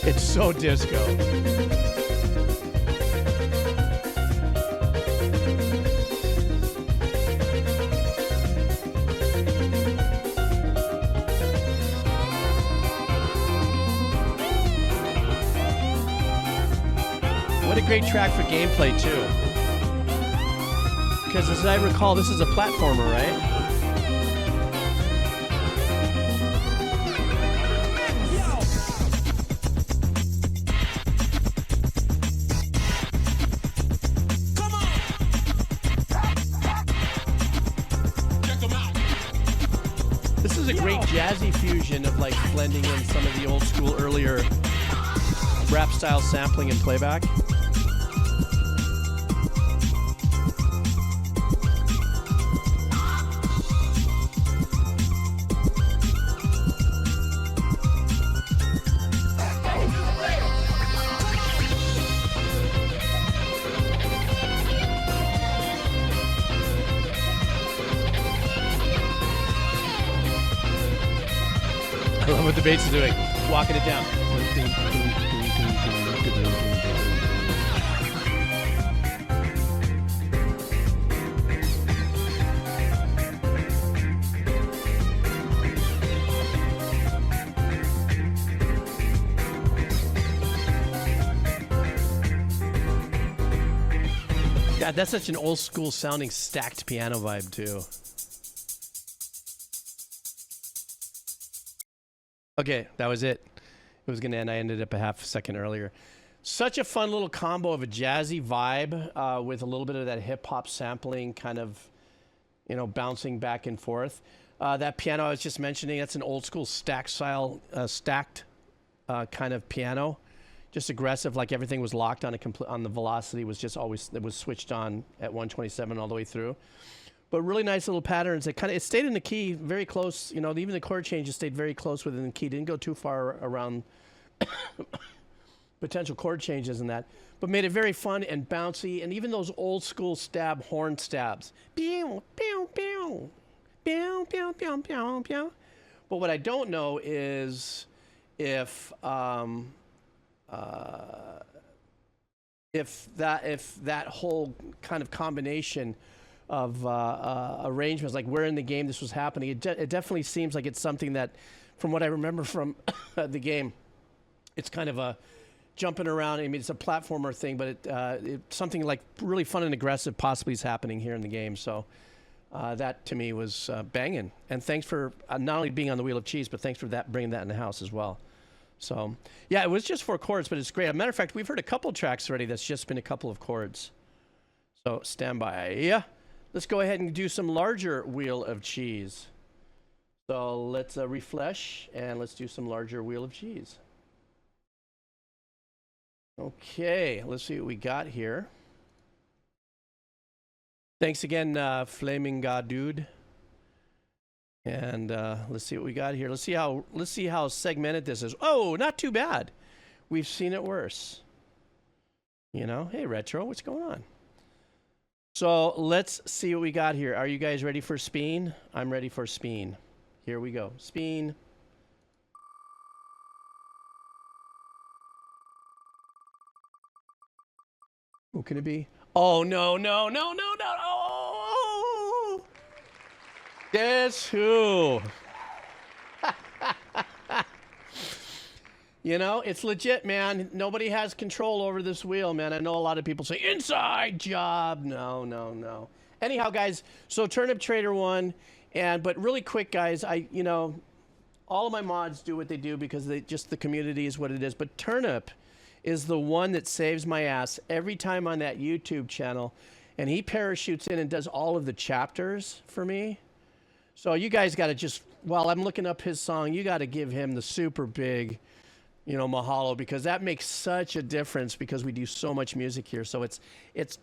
It's so disco. What a great track for gameplay, too. Because as I recall, this is a platformer, right? Jazzy fusion of like blending in some of the old school earlier rap style sampling and playback. I love what the bass is doing, walking it down. God, that's such an old school sounding stacked piano vibe too. Okay, that was it. it was going to end. I ended up a half a second earlier. Such a fun little combo of a jazzy vibe with a little bit of that hip-hop sampling kind of, you know, bouncing back and forth. That piano I was just mentioning, that's an old-school stacked kind of piano. Just aggressive, like everything was locked on on the velocity was just always, it was switched on at 127 all the way through. But really nice little patterns. It stayed in the key very close. You know, even the chord changes stayed very close within the key. Didn't go too far around potential chord changes in that, but made it very fun and bouncy. And even those old school horn stabs. Pew, pew, pew. Pew, pew, pew, pew, pew. But what I don't know is if that whole kind of combination of arrangements, like where in the game this was happening, it definitely seems like it's something that, from what I remember from the game, it's kind of a jumping around. I mean, it's a platformer thing, but it's something like really fun and aggressive possibly is happening here in the game. So that to me was banging. And thanks for not only being on the Wheel of Cheese, but thanks for bringing that in the house as well. So yeah, it was just 4 chords, but it's great. As a matter of fact, we've heard a couple tracks already that's just been a couple of chords. So stand by. Yeah. Let's go ahead and do some larger Wheel of Cheese. So let's refresh and let's do some larger Wheel of Cheese. Okay, let's see what we got here. Thanks again, Flaming God Dude. And let's see what we got here. Let's see how segmented this is. Oh, not too bad. We've seen it worse. You know, hey Retro, what's going on? So let's see what we got here. Are you guys ready for Speen? I'm ready for Speen. Here we go. Speen. Who can it be? Oh, no, no, no, no, no. Oh! Guess who? You know, it's legit, man. Nobody has control over this wheel, man. I know a lot of people say, inside job. No, no, no. Anyhow, guys, so Turnip Trader won. But really quick, guys, you know, all of my mods do what they do because the community is what it is. But Turnip is the one that saves my ass every time on that YouTube channel. And he parachutes in and does all of the chapters for me. So you guys got to just, while I'm looking up his song, you got to give him the super big, you know, mahalo, because that makes such a difference because we do so much music here. So it's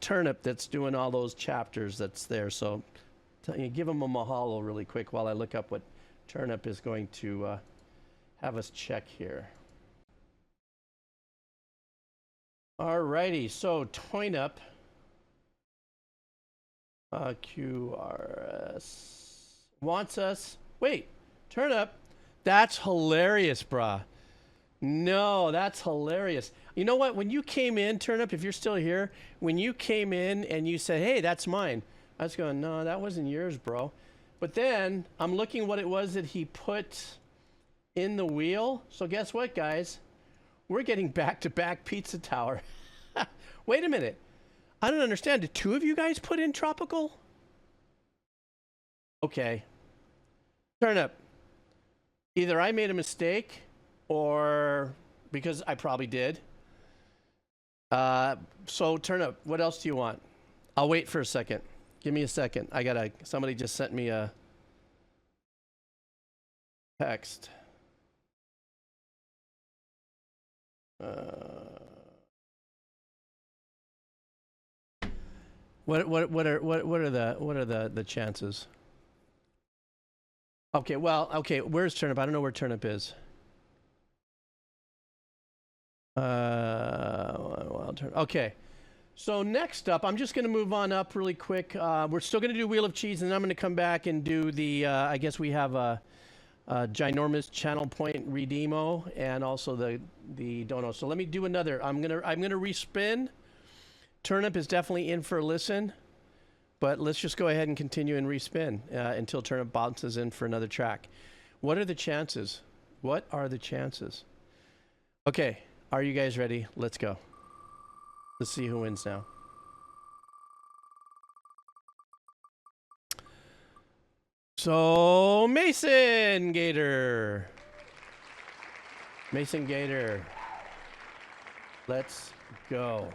Turnip that's doing all those chapters that's there. So give him a mahalo really quick while I look up what Turnip is going to have us check here. Alrighty, so Turnip, QRS, wants us, wait, Turnip, that's hilarious, brah. No, that's hilarious. You know what? When you came in, Turnip, if you're still here, when you came in and you said, hey, that's mine, I was going, no, that wasn't yours, bro. But then I'm looking what it was that he put in the wheel. So guess what, guys? We're getting back-to-back Pizza Tower. Wait a minute. I don't understand. Did 2 of you guys put in Tropical? Okay. Turnip. Either I made a mistake or because I probably did. So Turnip, what else do you want? I'll wait for a second. Give me a second. Somebody just sent me a text. What are the chances? Okay, well, okay, where's Turnip? I don't know where Turnip is. Okay. So next up, I'm just going to move on up really quick. We're still going to do Wheel of Cheese, and then I'm going to come back and do the, I guess we have a ginormous channel point redeemo and also the dono. So let me do another. I'm gonna respin. Turnip is definitely in for a listen, but let's just go ahead and continue and respin until Turnip bounces in for another track. What are the chances? What are the chances? Okay, are you guys ready? Let's go. Let's see who wins now. So, Mason Gator. Mason Gator. Let's go.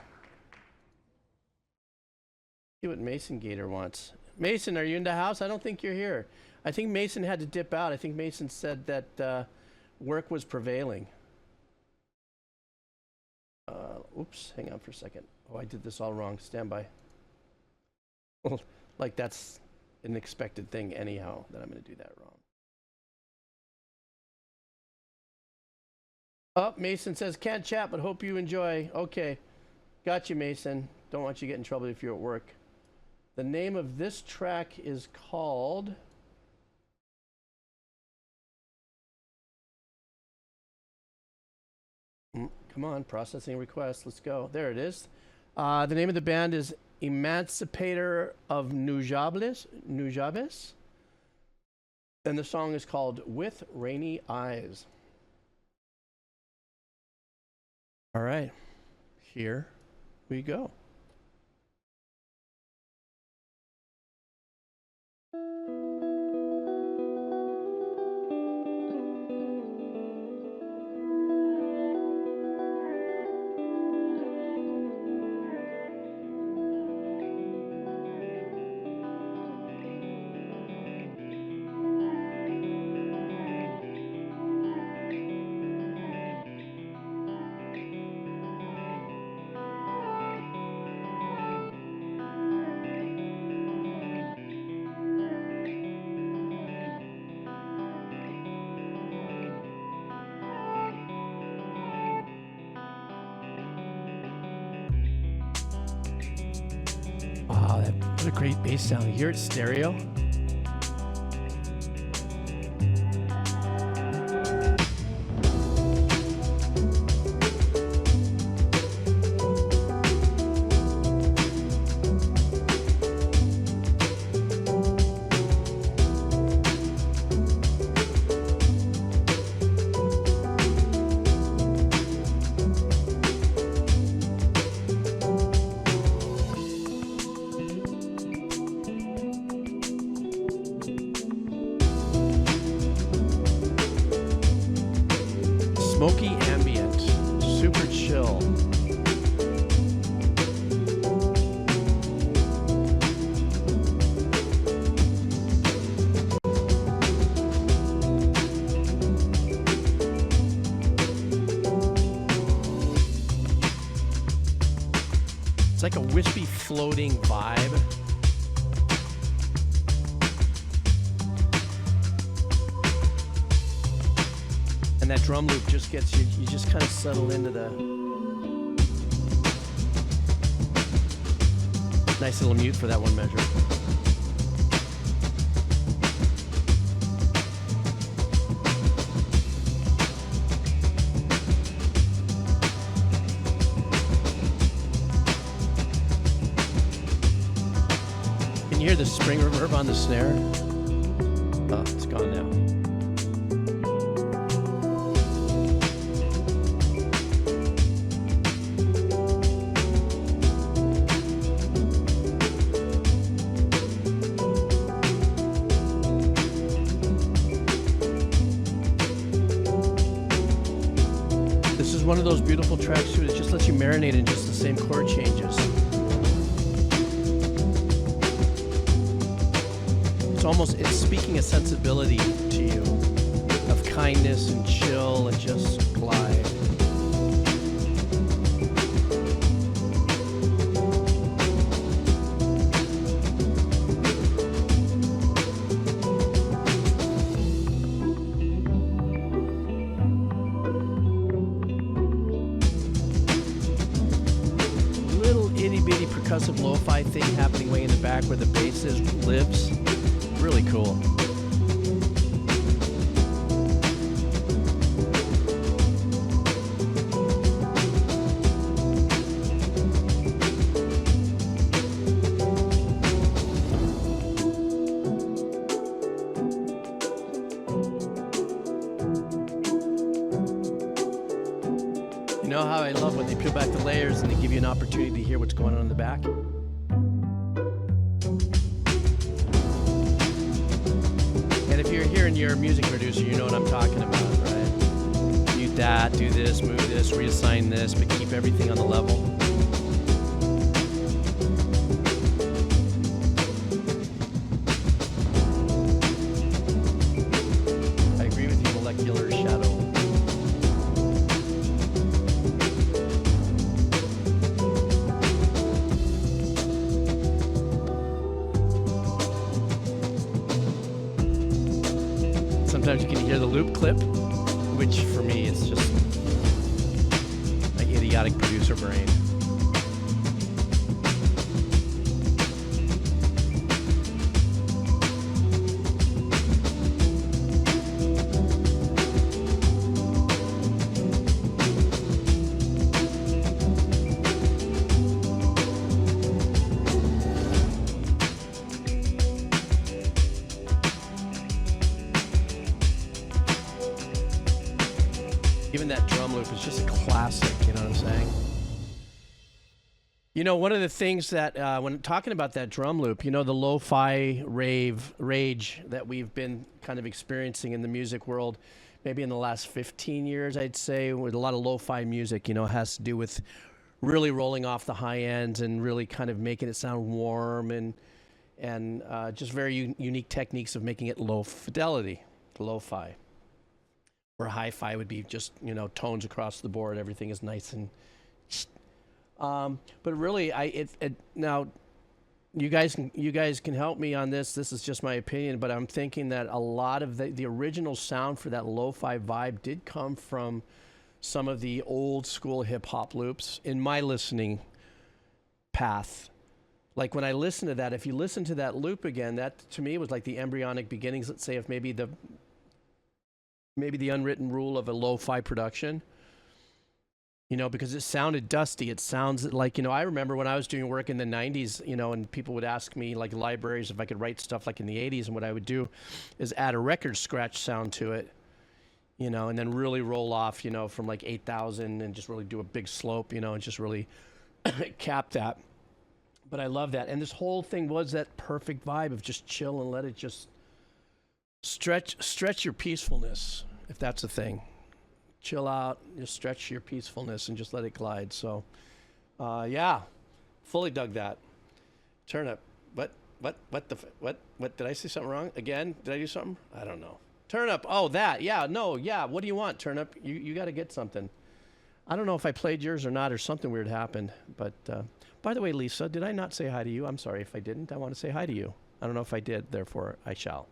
See what Mason Gator wants. Mason, are you in the house? I don't think you're here. I think Mason had to dip out. I think Mason said that work was prevailing. Oops, hang on for a second. Oh, I did this all wrong. Stand by. Like that's an expected thing anyhow, that I'm going to do that wrong. Oh, Mason says, can't chat, but hope you enjoy. Okay. Got you, Mason. Don't want you to get in trouble if you're at work. The name of this track is called... Come on, processing request. Let's go. There it is. The name of the band is Emancipator of Nujables. And the song is called With Rainy Eyes. All right. Here we go. Wow, what a great bass sound. You hear it stereo? Smoky ambient, super chill. It's like a wispy floating vibe. And that drum loop just gets you, you just kind of settle into the nice little mute for that one measure. Can you hear the spring reverb on the snare? Oh, it's gone now. One of those beautiful tracks too that just lets you marinate in just the same chord changes. It's speaking a sensibility to you of kindness and chill and just glide. Percussive lo-fi thing happening way in the back where the bass lives. Really cool. You know how I love when they peel back the layers and they give you an opportunity to hear what's going on in the back? And if you're here and you're a music producer, you know what I'm talking about, right? that, do this, move this, reassign this, but keep everything on the level. I agree with you, molecular shadow. Sometimes you can hear the loop clip, which for me is just my idiotic producer brain. Even that drum loop is just a classic, you know what I'm saying? You know, one of the things that, when talking about that drum loop, you know, the lo-fi rage that we've been kind of experiencing in the music world, maybe in the last 15 years, I'd say, with a lot of lo-fi music, you know, has to do with really rolling off the high ends and really kind of making it sound warm and just very unique techniques of making it low fidelity, lo-fi. Where hi-fi would be just, you know, tones across the board. Everything is nice and. But really, now, you guys can help me on this. This is just my opinion, but I'm thinking that a lot of the original sound for that lo-fi vibe did come from some of the old school hip hop loops in my listening path. Like when I listen to that, if you listen to that loop again, that to me was like the embryonic beginnings. Let's say of maybe the unwritten rule of a lo-fi production, you know, because it sounded dusty. It sounds like, you know, I remember when I was doing work in the 90s, you know, and people would ask me, like libraries, if I could write stuff like in the 80s, and what I would do is add a record scratch sound to it, you know, and then really roll off, you know, from like 8,000 and just really do a big slope, you know, and just really cap that. But I love that. And this whole thing was that perfect vibe of just chill and let it just stretch your peacefulness, if that's a thing. Chill out, just stretch your peacefulness and just let it glide. So, yeah, fully dug that. Turnip. What, did I say something wrong? Again, did I do something? I don't know. Turnip, oh, that, yeah, no, yeah, what do you want, Turnip? You got to get something. I don't know if I played yours or not, or something weird happened. But, by the way, Lisa, did I not say hi to you? I'm sorry if I didn't. I want to say hi to you. I don't know if I did, therefore I shall.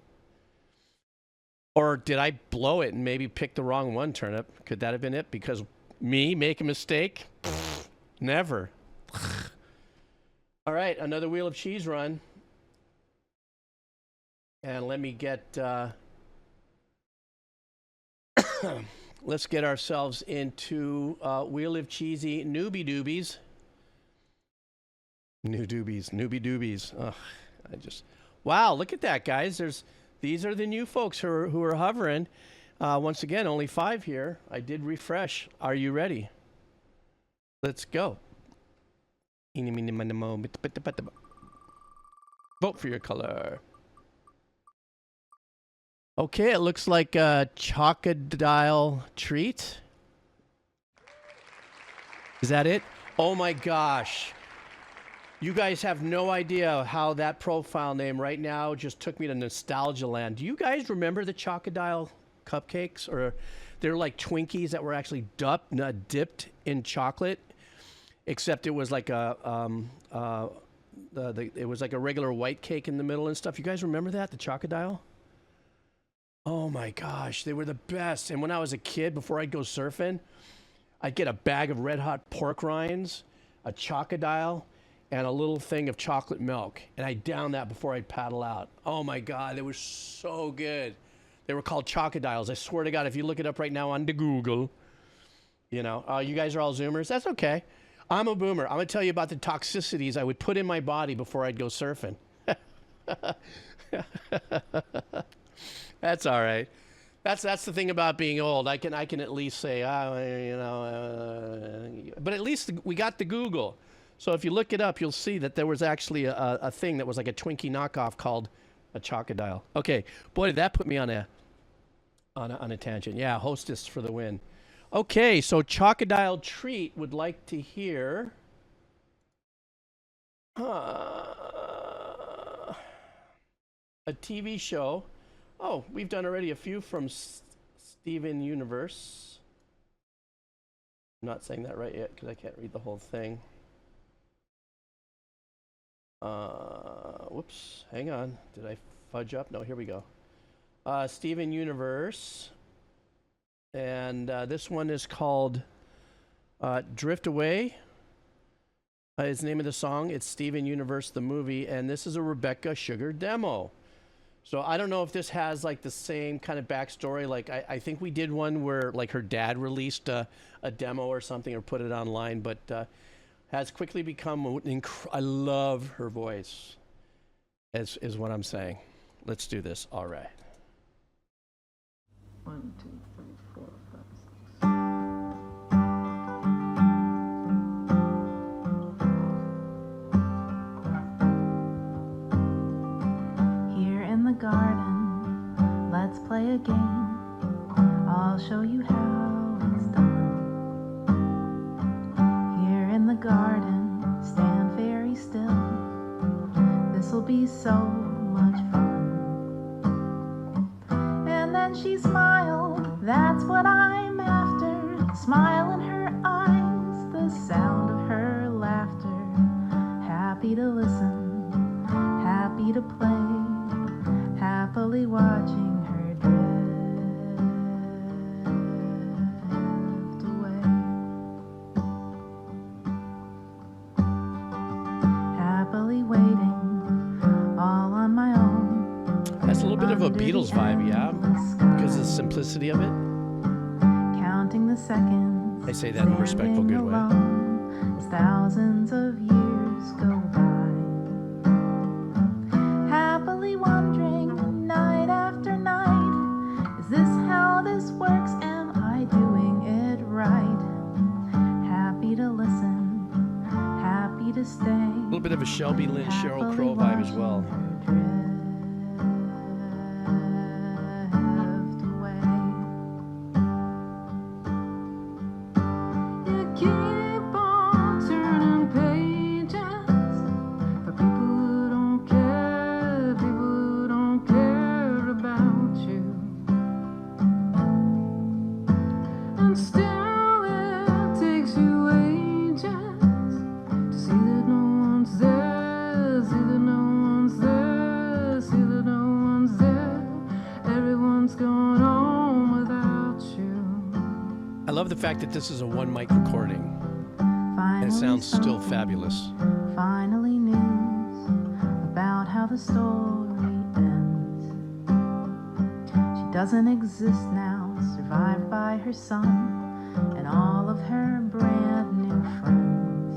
Or did I blow it and maybe pick the wrong one, Turnip? Could that have been it? Because me make a mistake? Never. All right, another Wheel of Cheese run. And let me get... let's get ourselves into Wheel of Cheesy newbie doobies. Newbie doobies. Ugh, wow, look at that, guys. These are the new folks who are hovering. Once again, only 5 here. I did refresh. Are you ready? Let's go. Vote for your color. Okay, it looks like a Chocodile treat. Is that it? Oh my gosh. You guys have no idea how that profile name right now just took me to nostalgia land. Do you guys remember the Chocodile cupcakes? Or they're like Twinkies that were actually dipped in chocolate, except it was like it was like a regular white cake in the middle and stuff. You guys remember that, the Chocodile? Oh my gosh, they were the best. And when I was a kid, before I'd go surfing, I'd get a bag of red hot pork rinds, a Chocodile, and a little thing of chocolate milk, and I'd down that before I'd paddle out. Oh my God, they were so good. They were called Chocodiles. I swear to God, if you look it up right now on the Google, you know, you guys are all Zoomers. That's okay. I'm a boomer. I'm gonna tell you about the toxicities I would put in my body before I'd go surfing. That's all right. That's the thing about being old. I can at least say, you know, but at least we got the Google. So if you look it up, you'll see that there was actually a thing that was like a Twinkie knockoff called a Chocodile. Okay, boy, did that put me on a tangent. Yeah, Hostess for the win. Okay, so Chocodile Treat would like to hear a TV show. Oh, we've done already a few from Steven Universe. I'm not saying that right yet because I can't read the whole thing. Whoops, hang on. Did I fudge up? No, here we go. Steven Universe. And this one is called Drift Away. Is the name of the song. It's Steven Universe, the movie. And this is a Rebecca Sugar demo. So I don't know if this has like the same kind of backstory. Like I think we did one where like her dad released a demo or something or put it online, but has quickly become I love her voice, is what I'm saying. Let's do this. All right. 1, 2, 3, 4, 5, 6. Here in the garden, let's play a game. I'll show you how it's done. Here in the garden, stand very still. This'll be so much fun. And then she smiled, that's what I'm after. The smile in her eyes, the sound of her laughter. Happy to listen, happy to play, happily watching her drift away. Happily waiting, all on my own. Has a little bit of a Beatles vibe, yeah, because of the simplicity of it. Counting the seconds. I say that in a respectful, good way. As thousands of years go by. Happily wondering night after night. Is this how this works? Am I doing it right? Happy to listen. Happy to stay. A little bit of a Shelby Lynn, Sheryl Crow vibe as well. The fact that this is a one mic recording and it sounds still fabulous. Finally news about how the story ends. She doesn't exist now, survived by her son and all of her brand new friends.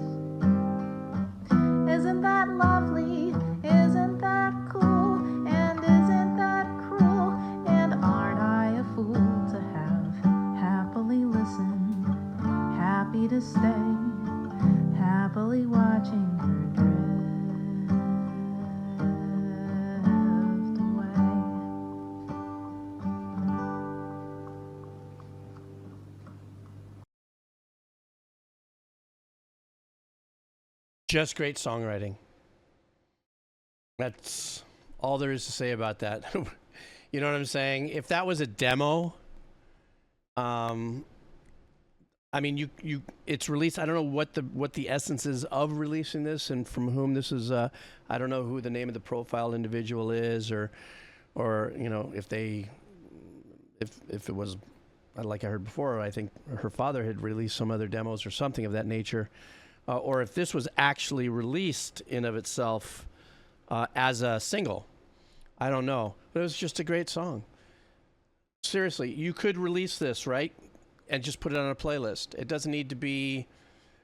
Isn't that lovely? Isn't that cool? And isn't that cruel? And aren't I a fool to have happily listened? Happy to stay, happily watching her drift away. Just great songwriting. That's all there is to say about that. You know what I'm saying? If that was a demo, I mean, it's released. I don't know what the essence is of releasing this and from whom this is. I don't know who the name of the profile individual is, or you know, if it was, like I heard before, I think her father had released some other demos or something of that nature, or if this was actually released in of itself as a single. I don't know, but it was just a great song. Seriously, you could release this, right? And just put it on a playlist. It doesn't need to be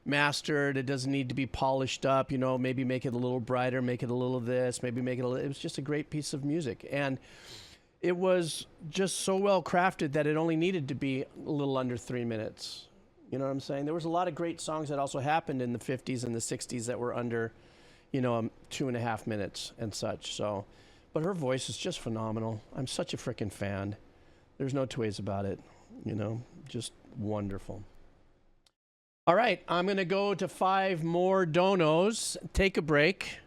mastered. It doesn't need to be polished up. You know, maybe make it a little brighter, make it a little this, maybe make it a little... It was just a great piece of music. And it was just so well crafted that it only needed to be a little under 3 minutes. You know what I'm saying? There was a lot of great songs that also happened in the 50s and the 60s that were under, you know, 2.5 minutes and such. So, but her voice is just phenomenal. I'm such a freaking fan. There's no two ways about it. You know, just wonderful. All right, I'm going to go to 5 more donos, take a break,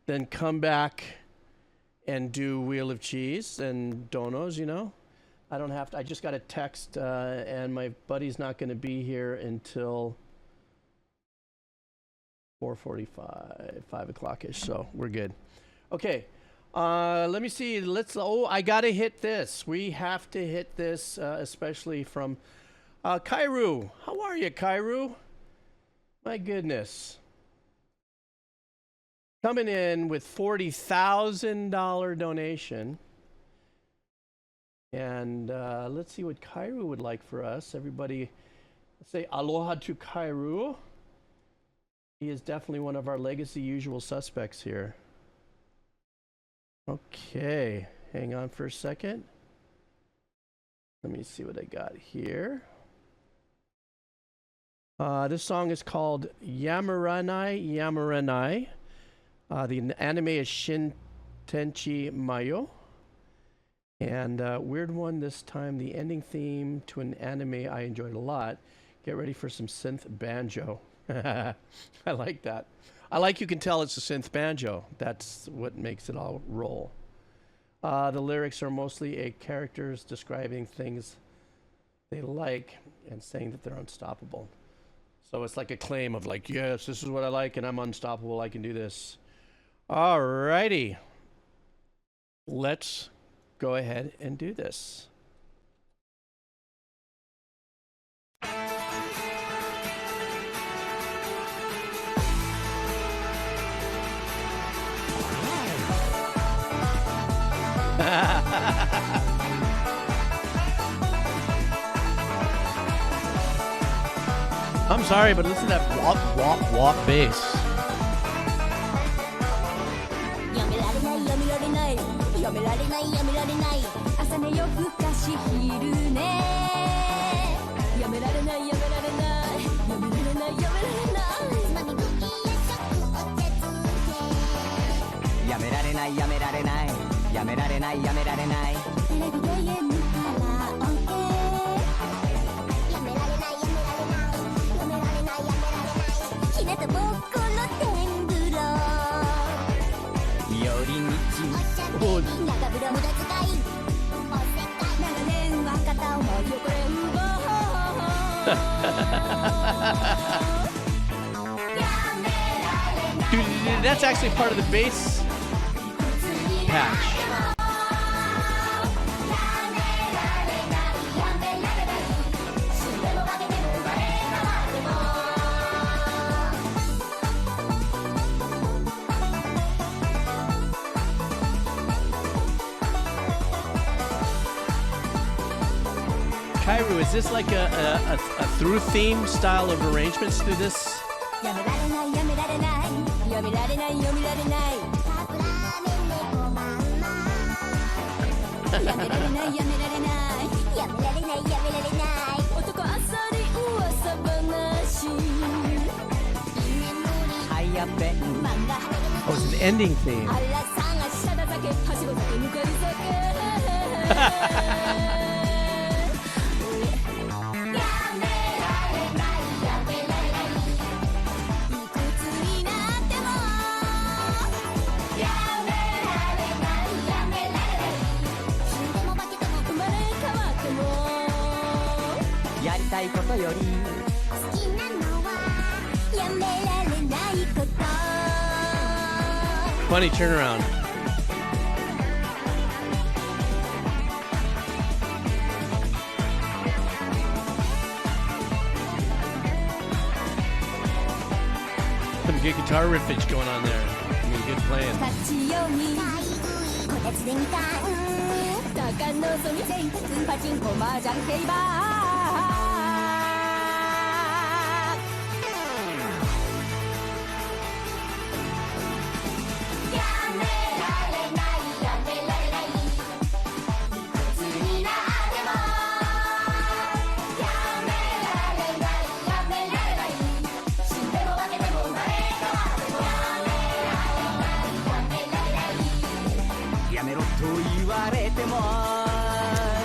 then come back and do Wheel of Cheese and donos, you know. I don't have to, I just got a text, and my buddy's not going to be here until 4:45, 5 o'clock-ish, so we're good. Okay, let me see. I got to hit this. We have to hit this, especially from Kairu. How are you, Kairu? My goodness. Coming in with $40,000 donation. And let's see what Kairu would like for us. Everybody say aloha to Kairu. He is definitely one of our legacy usual suspects here. Okay, hang on for a second. Let me see what I got here. This song is called Yamerarenai. The anime is Tenchi Mayo. And weird one this time, the ending theme to an anime I enjoyed a lot. Get ready for some synth banjo. I like that. I like you can tell it's a synth banjo. That's what makes it all roll. The lyrics are mostly a characters describing things they like and saying that they're unstoppable. So it's like a claim of like, yes, this is what I like and I'm unstoppable. I can do this. All righty. Let's go ahead and do this. I'm sorry, but listen to that wop, wop, wop bass. Dude, that's actually part of the bass patch. Kairu, is this like a through theme style of arrangements through this? Oh, it's an ending theme. Funny turnaround. Some good guitar riffage going on there. I mean, good playing.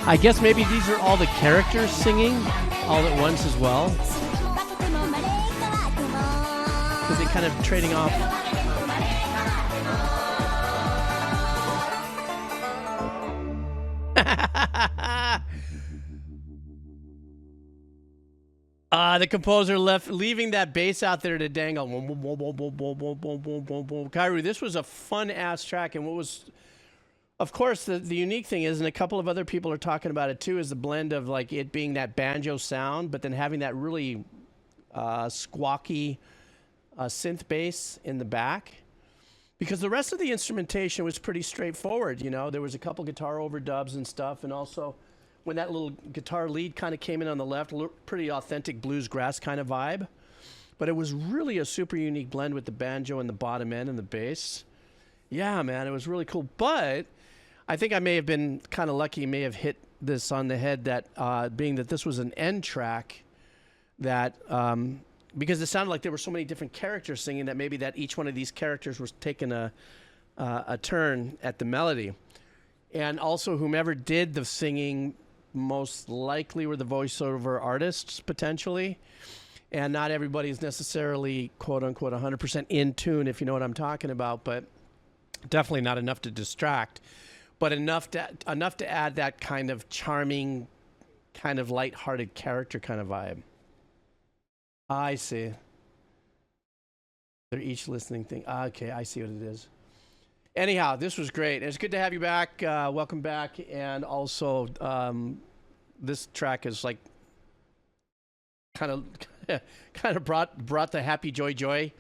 I guess maybe these are all the characters singing. all at once as well. Because they kind of trading off. The composer leaving that bass out there to dangle. Kairu, this was a fun-ass track, and what was, of course, the unique thing is, and a couple of other people are talking about it too, is the blend of like it being that banjo sound, but then having that really squawky synth bass in the back. Because the rest of the instrumentation was pretty straightforward, you know. There was a couple guitar overdubs and stuff, and also when that little guitar lead kind of came in on the left, pretty authentic bluesgrass kind of vibe. But it was really a super unique blend with the banjo and the bottom end and the bass. Yeah, man, it was really cool. But I think I may have been kind of lucky, may have hit this on the head, that being that this was an end track, that because it sounded like there were so many different characters singing, that maybe that each one of these characters was taking a turn at the melody. And also whomever did the singing most likely were the voiceover artists, potentially. And not everybody's necessarily, quote unquote, 100% in tune, if you know what I'm talking about, but definitely not enough to distract, but enough to add that kind of charming, kind of lighthearted character kind of vibe. I see. They're each listening thing. Okay, I see what it is. Anyhow, this was great. It's good to have you back. Welcome back. And also, this track is like kind of brought the happy joy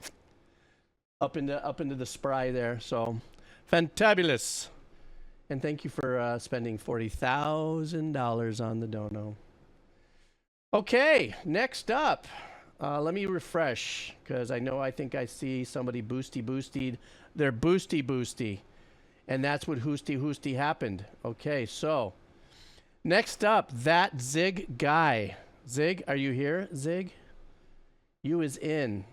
up into the spry there. So fantabulous. And thank you for spending $40,000 on the dono. Okay, next up. Let me refresh, because I think I see somebody boosted. They're boosty. And that's what hoosty happened. Okay, so next up, that Zig guy. Zig, are you here, Zig? You is in.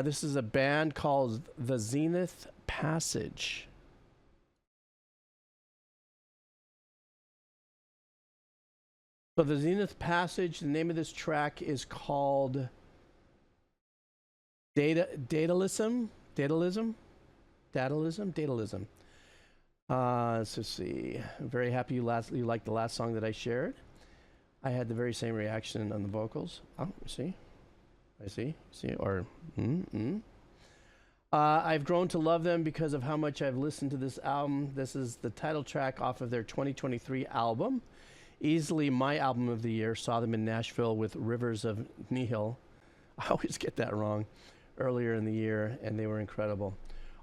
This is a band called the Zenith Passage. So the Zenith Passage, the name of this track is called Datalysium. Let's just see. I'm very happy you liked the last song that I shared. I had the very same reaction on the vocals. Oh, I see. Or, I've grown to love them because of how much I've listened to this album. This is the title track off of their 2023 album. Easily my album of the year. Saw them in Nashville with Rivers of Nihil. I always get that wrong. Earlier in the year, and they were incredible.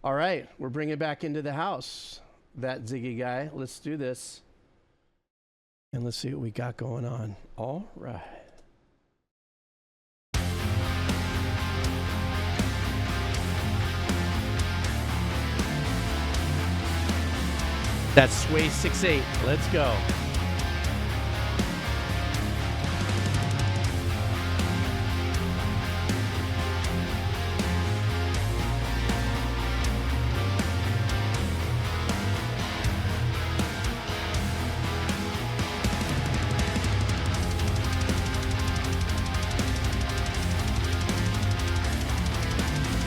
All right, we're bringing back into the house that Ziggy guy. Let's do this. And let's see what we got going on. All right. That's Sway 6-8. Let's go.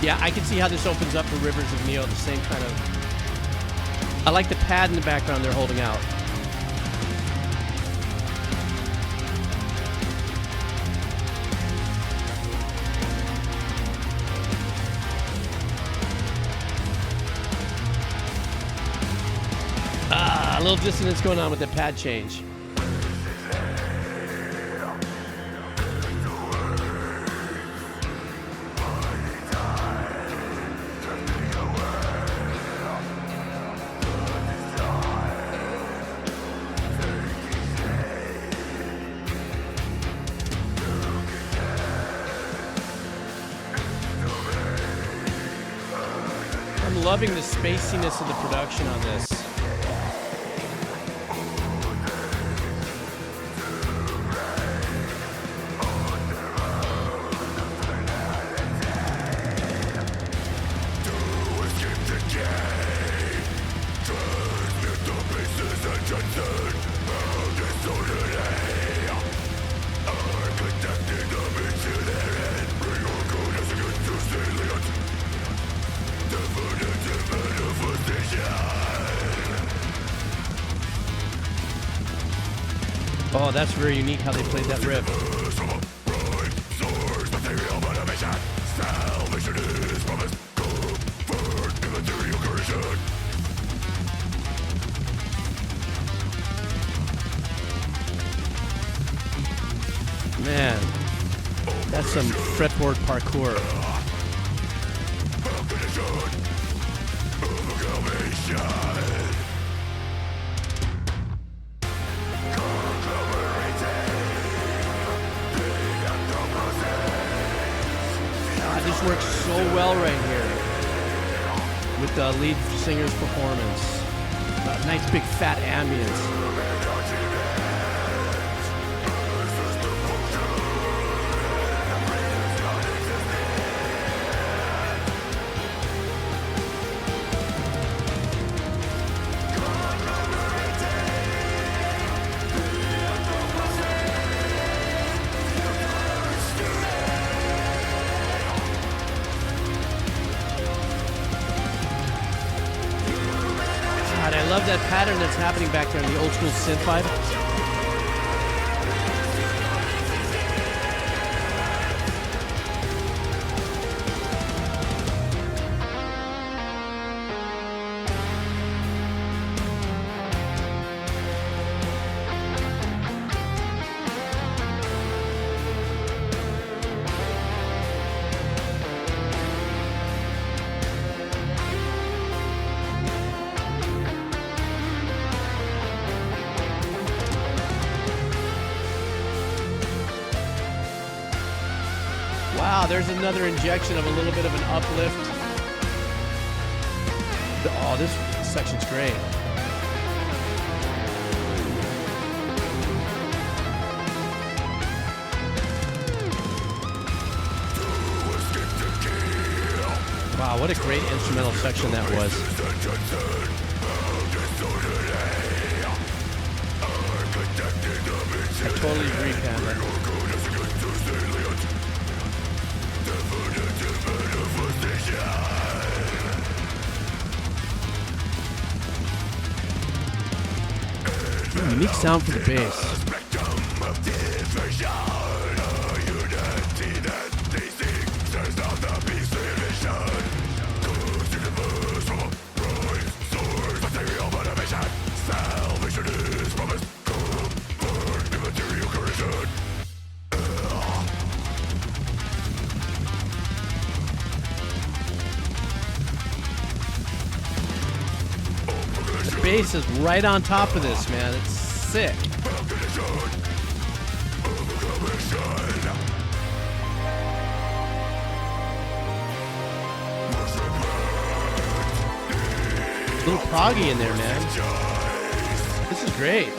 Yeah, I can see how this opens up for Rivers of Neo, the same kind of... I like the pad in the background they're holding out. A little dissonance going on with the pad change. Loving the spaciness of the production on this. Oh, that's very unique how they played that riff. Man, that's some fretboard parkour. This works so well right here with the lead singer's performance. Nice big fat ambience. I love that pattern that's happening back there in the old school synth vibe. Wow, there's another injection of a little bit of an uplift. Oh, this section's great. Wow, what a great instrumental section that was. I totally agree, Panda. Unique sound for the bass. The bass is right on top of this, man. It's sick. A little proggy in there, man. This is great.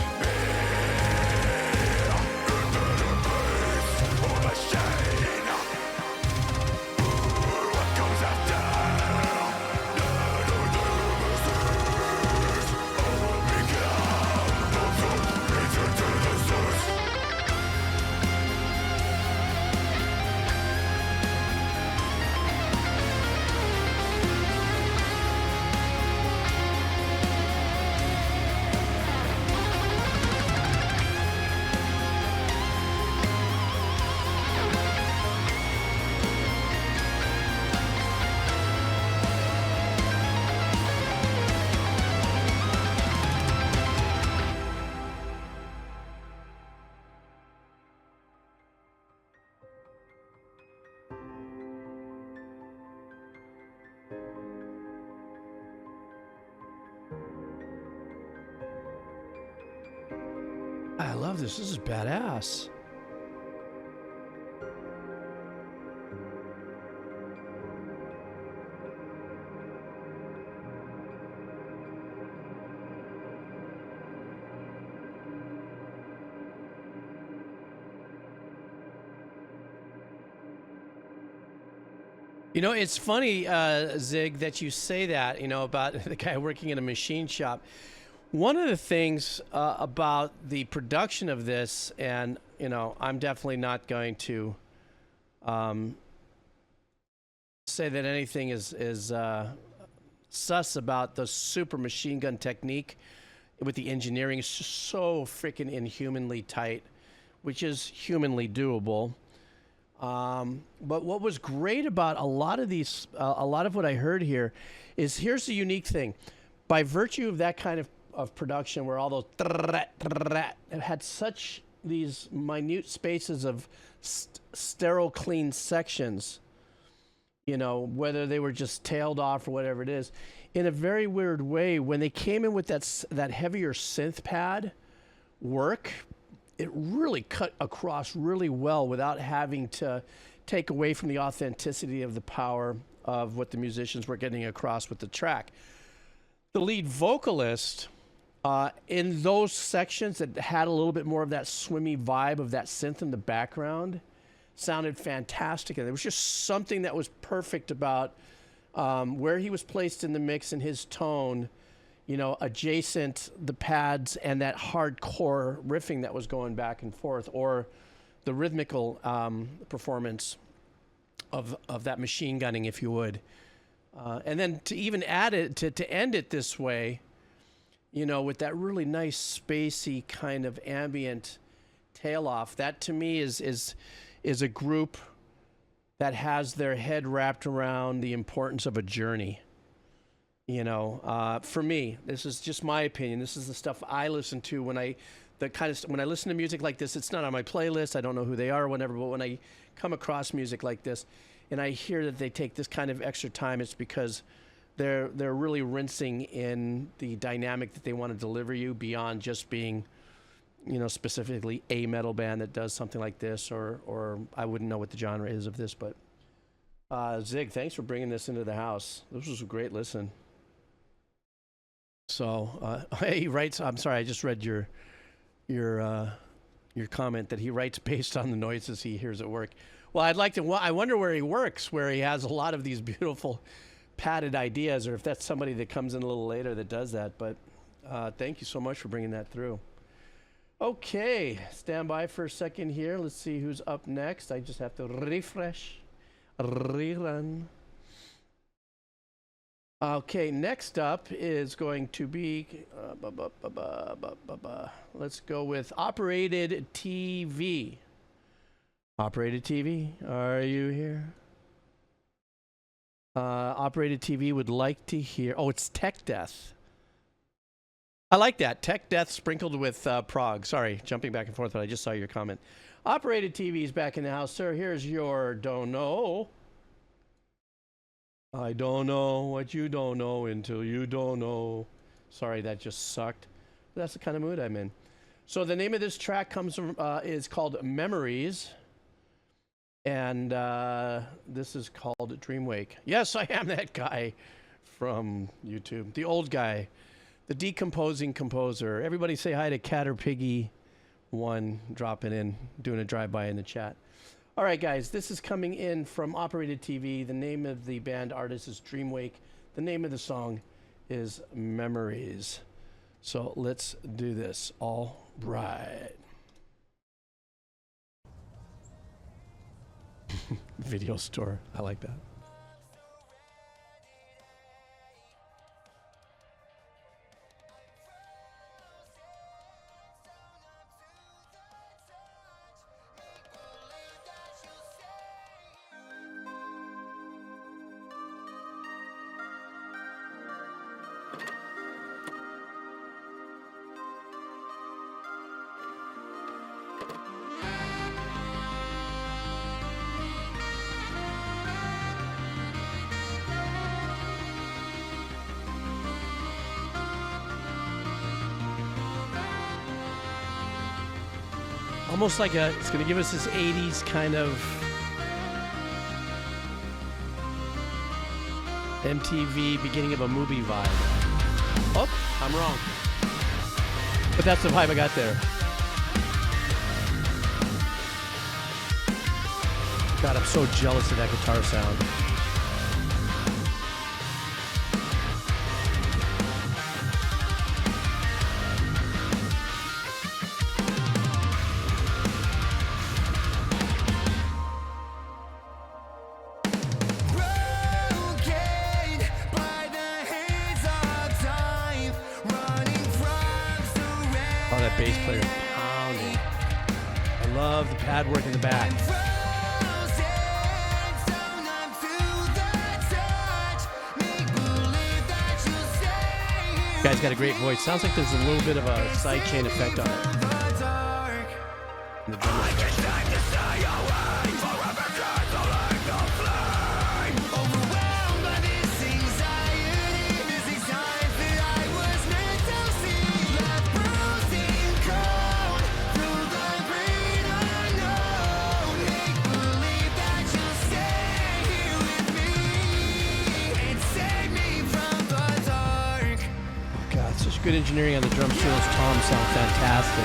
I love this. This is badass. You know, it's funny, Zig, that you say that, you know, about the guy working in a machine shop. One of the things about the production of this, and, you know, I'm definitely not going to say that anything is sus about the super machine gun technique with the engineering. It's just so freaking inhumanly tight, which is humanly doable. But what was great about a lot of these, a lot of what I heard here is, here's the unique thing. By virtue of that kind of production where all those it had such these minute spaces of sterile clean sections, you know, whether they were just tailed off or whatever it is, in a very weird way, when they came in with that heavier synth pad work, it really cut across really well without having to take away from the authenticity of the power of what the musicians were getting across with the track. The lead vocalist, in those sections that had a little bit more of that swimmy vibe of that synth in the background, sounded fantastic. And there was just something that was perfect about where he was placed in the mix and his tone, you know, adjacent the pads and that hardcore riffing that was going back and forth, or the rhythmical performance of that machine gunning, if you would. And then to even add it, to end it this way, you know, with that really nice spacey kind of ambient tail off, that to me is a group that has their head wrapped around the importance of a journey. You know, for me, this is just my opinion. This is the stuff I listen to when I listen to music like this. It's not on my playlist. I don't know who they are or whatever, but when I come across music like this and I hear that they take this kind of extra time, it's because they're really rinsing in the dynamic that they want to deliver you beyond just being, you know, specifically a metal band that does something like this, or I wouldn't know what the genre is of this, but Zig, thanks for bringing this into the house. This was a great listen. So he writes, I'm sorry, I just read your comment that he writes based on the noises he hears at work. Well, I wonder where he works, where he has a lot of these beautiful padded ideas, or if that's somebody that comes in a little later that does that. But thank you so much for bringing that through. Okay, stand by for a second here. Let's see who's up next. I just have to refresh, rerun. Okay, next up is going to be, let's go with Operated TV. Operated TV, are you here? Operated TV would like to hear, oh, it's Tech Death. I like that, Tech Death sprinkled with prog. Sorry, jumping back and forth, but I just saw your comment. Operated TV is back in the house, sir. Here's your don't know. I don't know what you don't know until you don't know. Sorry, that just sucked. But that's the kind of mood I'm in. So the name of this track comes from, is called Memories. And this is called Dreamwake. Yes, I am that guy from YouTube. The old guy. The decomposing composer. Everybody say hi to Cat or Piggy 1 dropping in, doing a drive-by in the chat. All right, guys, this is coming in from Operated TV. The name of the band artist is Dreamwake. The name of the song is Memories. So let's do this. All right. Video store. I like that. Almost like it's going to give us this 80s kind of MTV beginning of a movie vibe. Oh, I'm wrong. But that's the vibe I got there. God, I'm so jealous of that guitar sound. that bass player pounding. I love the pad work in the back. Guy's got a great voice. Sounds like there's a little bit of a sidechain effect on it. And the drummer good engineering on the drum fills. Tom sound fantastic.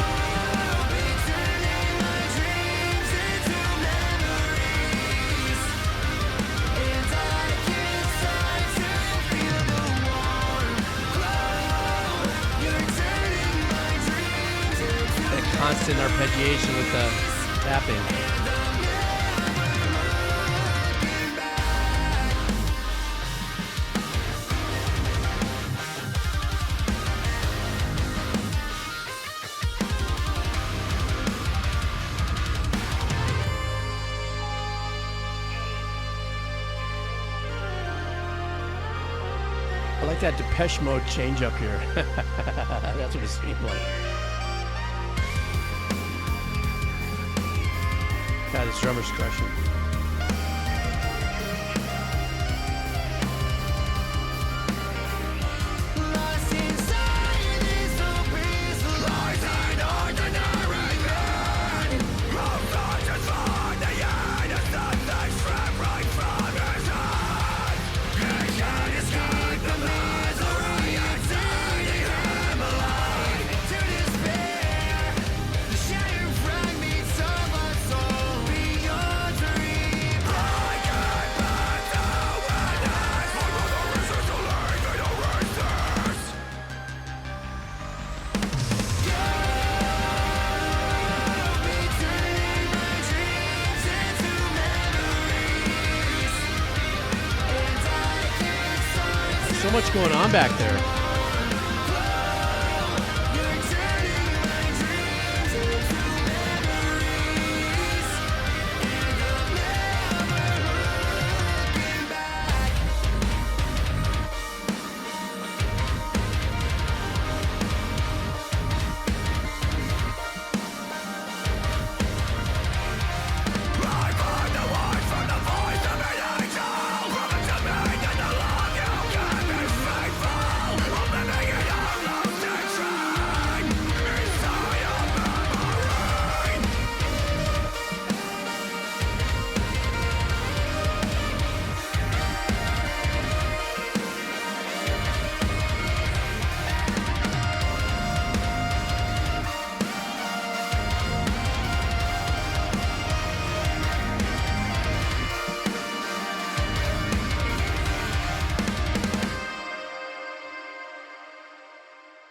A constant arpeggiation with the tapping. That Depeche Mode change up here. That's what it seemed like. God, this drummer's crushing. So much going on back there.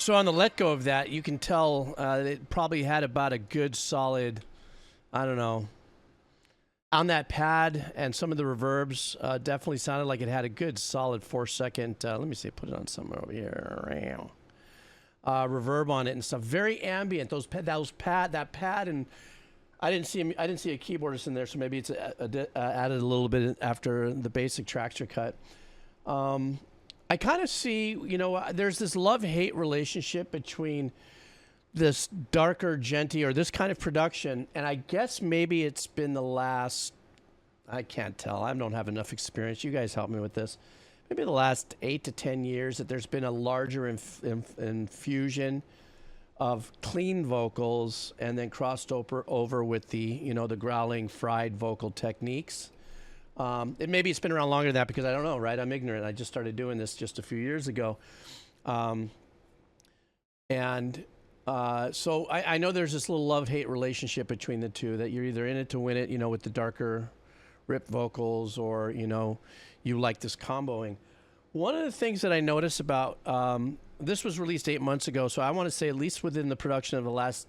So on the let go of that, you can tell it probably had about a good solid, I don't know, on that pad, and some of the reverbs definitely sounded like it had a good solid 4-second, let me see, put it on somewhere over here, reverb on it and stuff. Very ambient, that pad, and I didn't see a keyboardist in there, so maybe it's added a little bit after the basic tracks are cut. I kind of see, you know, there's this love-hate relationship between this darker, djenty, or this kind of production, and I guess maybe it's been the last, I can't tell, I don't have enough experience, you guys help me with this, maybe the last 8 to 10 years that there's been a larger infusion of clean vocals and then crossed over with the, you know, the growling, fried vocal techniques. Maybe it's been around longer than that because I don't know, right? I'm ignorant. I just started doing this just a few years ago. So I know there's this little love-hate relationship between the two, that you're either in it to win it, you know, with the darker rip vocals, or, you know, you like this comboing. One of the things that I noticed about, this was released 8 months ago, so I want to say at least within the production of the last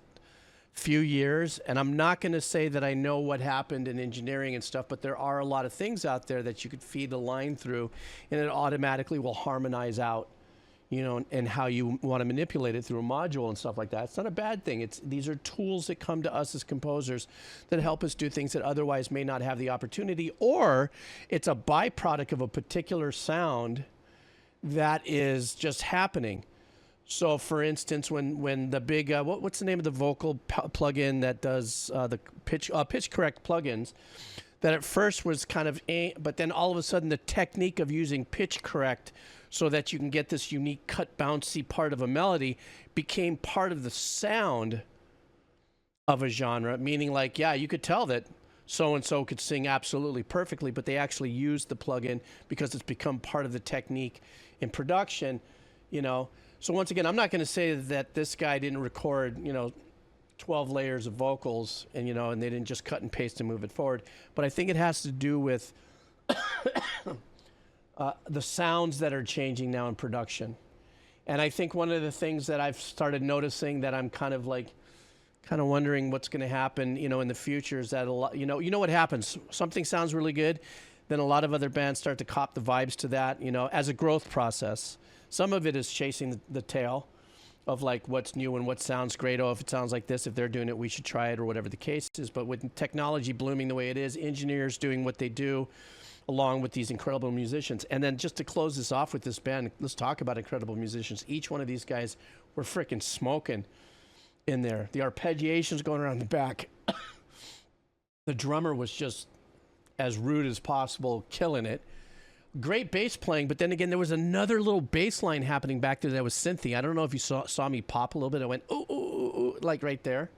few years, and I'm not going to say that I know what happened in engineering and stuff, but there are a lot of things out there that you could feed the line through, and it automatically will harmonize out, you know, and how you want to manipulate it through a module and stuff like that. It's not a bad thing. These are tools that come to us as composers that help us do things that otherwise may not have the opportunity, or it's a byproduct of a particular sound that is just happening. So, for instance, when the big what's the name of the vocal plugin that does the pitch correct plugins, that at first was kind of but then all of a sudden the technique of using pitch correct so that you can get this unique cut bouncy part of a melody became part of the sound of a genre, meaning like, yeah, you could tell that so-and-so could sing absolutely perfectly, but they actually used the plugin because it's become part of the technique in production, you know. So once again, I'm not going to say that this guy didn't record, you know, 12 layers of vocals and, you know, and they didn't just cut and paste and move it forward. But I think it has to do with the sounds that are changing now in production. And I think one of the things that I've started noticing that I'm kind of wondering what's going to happen, you know, in the future is that a lot, you know what happens? Something sounds really good, then a lot of other bands start to cop the vibes to that, you know, as a growth process. Some of it is chasing the tail of like what's new and what sounds great. Oh, if it sounds like this, if they're doing it, we should try it, or whatever the case is. But with technology blooming the way it is, engineers doing what they do, along with these incredible musicians. And then just to close this off with this band, let's talk about incredible musicians. Each one of these guys were freaking smoking in there. The arpeggiations going around the back. The drummer was just as rude as possible, killing it. Great bass playing, but then again, there was another little bass line happening back there that was synthy. I don't know if you saw me pop a little bit. I went, ooh, ooh, ooh, ooh, like right there.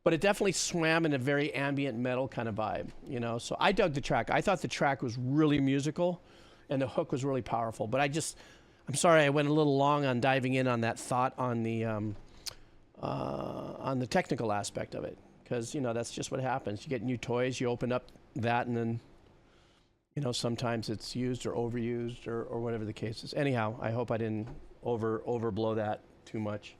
But it definitely swam in a very ambient metal kind of vibe, you know? So I dug the track. I thought the track was really musical and the hook was really powerful. But I'm sorry I went a little long on diving in on that thought on the technical aspect of it. Because, you know, that's just what happens. You get new toys, you open up that, and then, you know, sometimes it's used or overused or whatever the case is. Anyhow, I hope I didn't overblow that too much.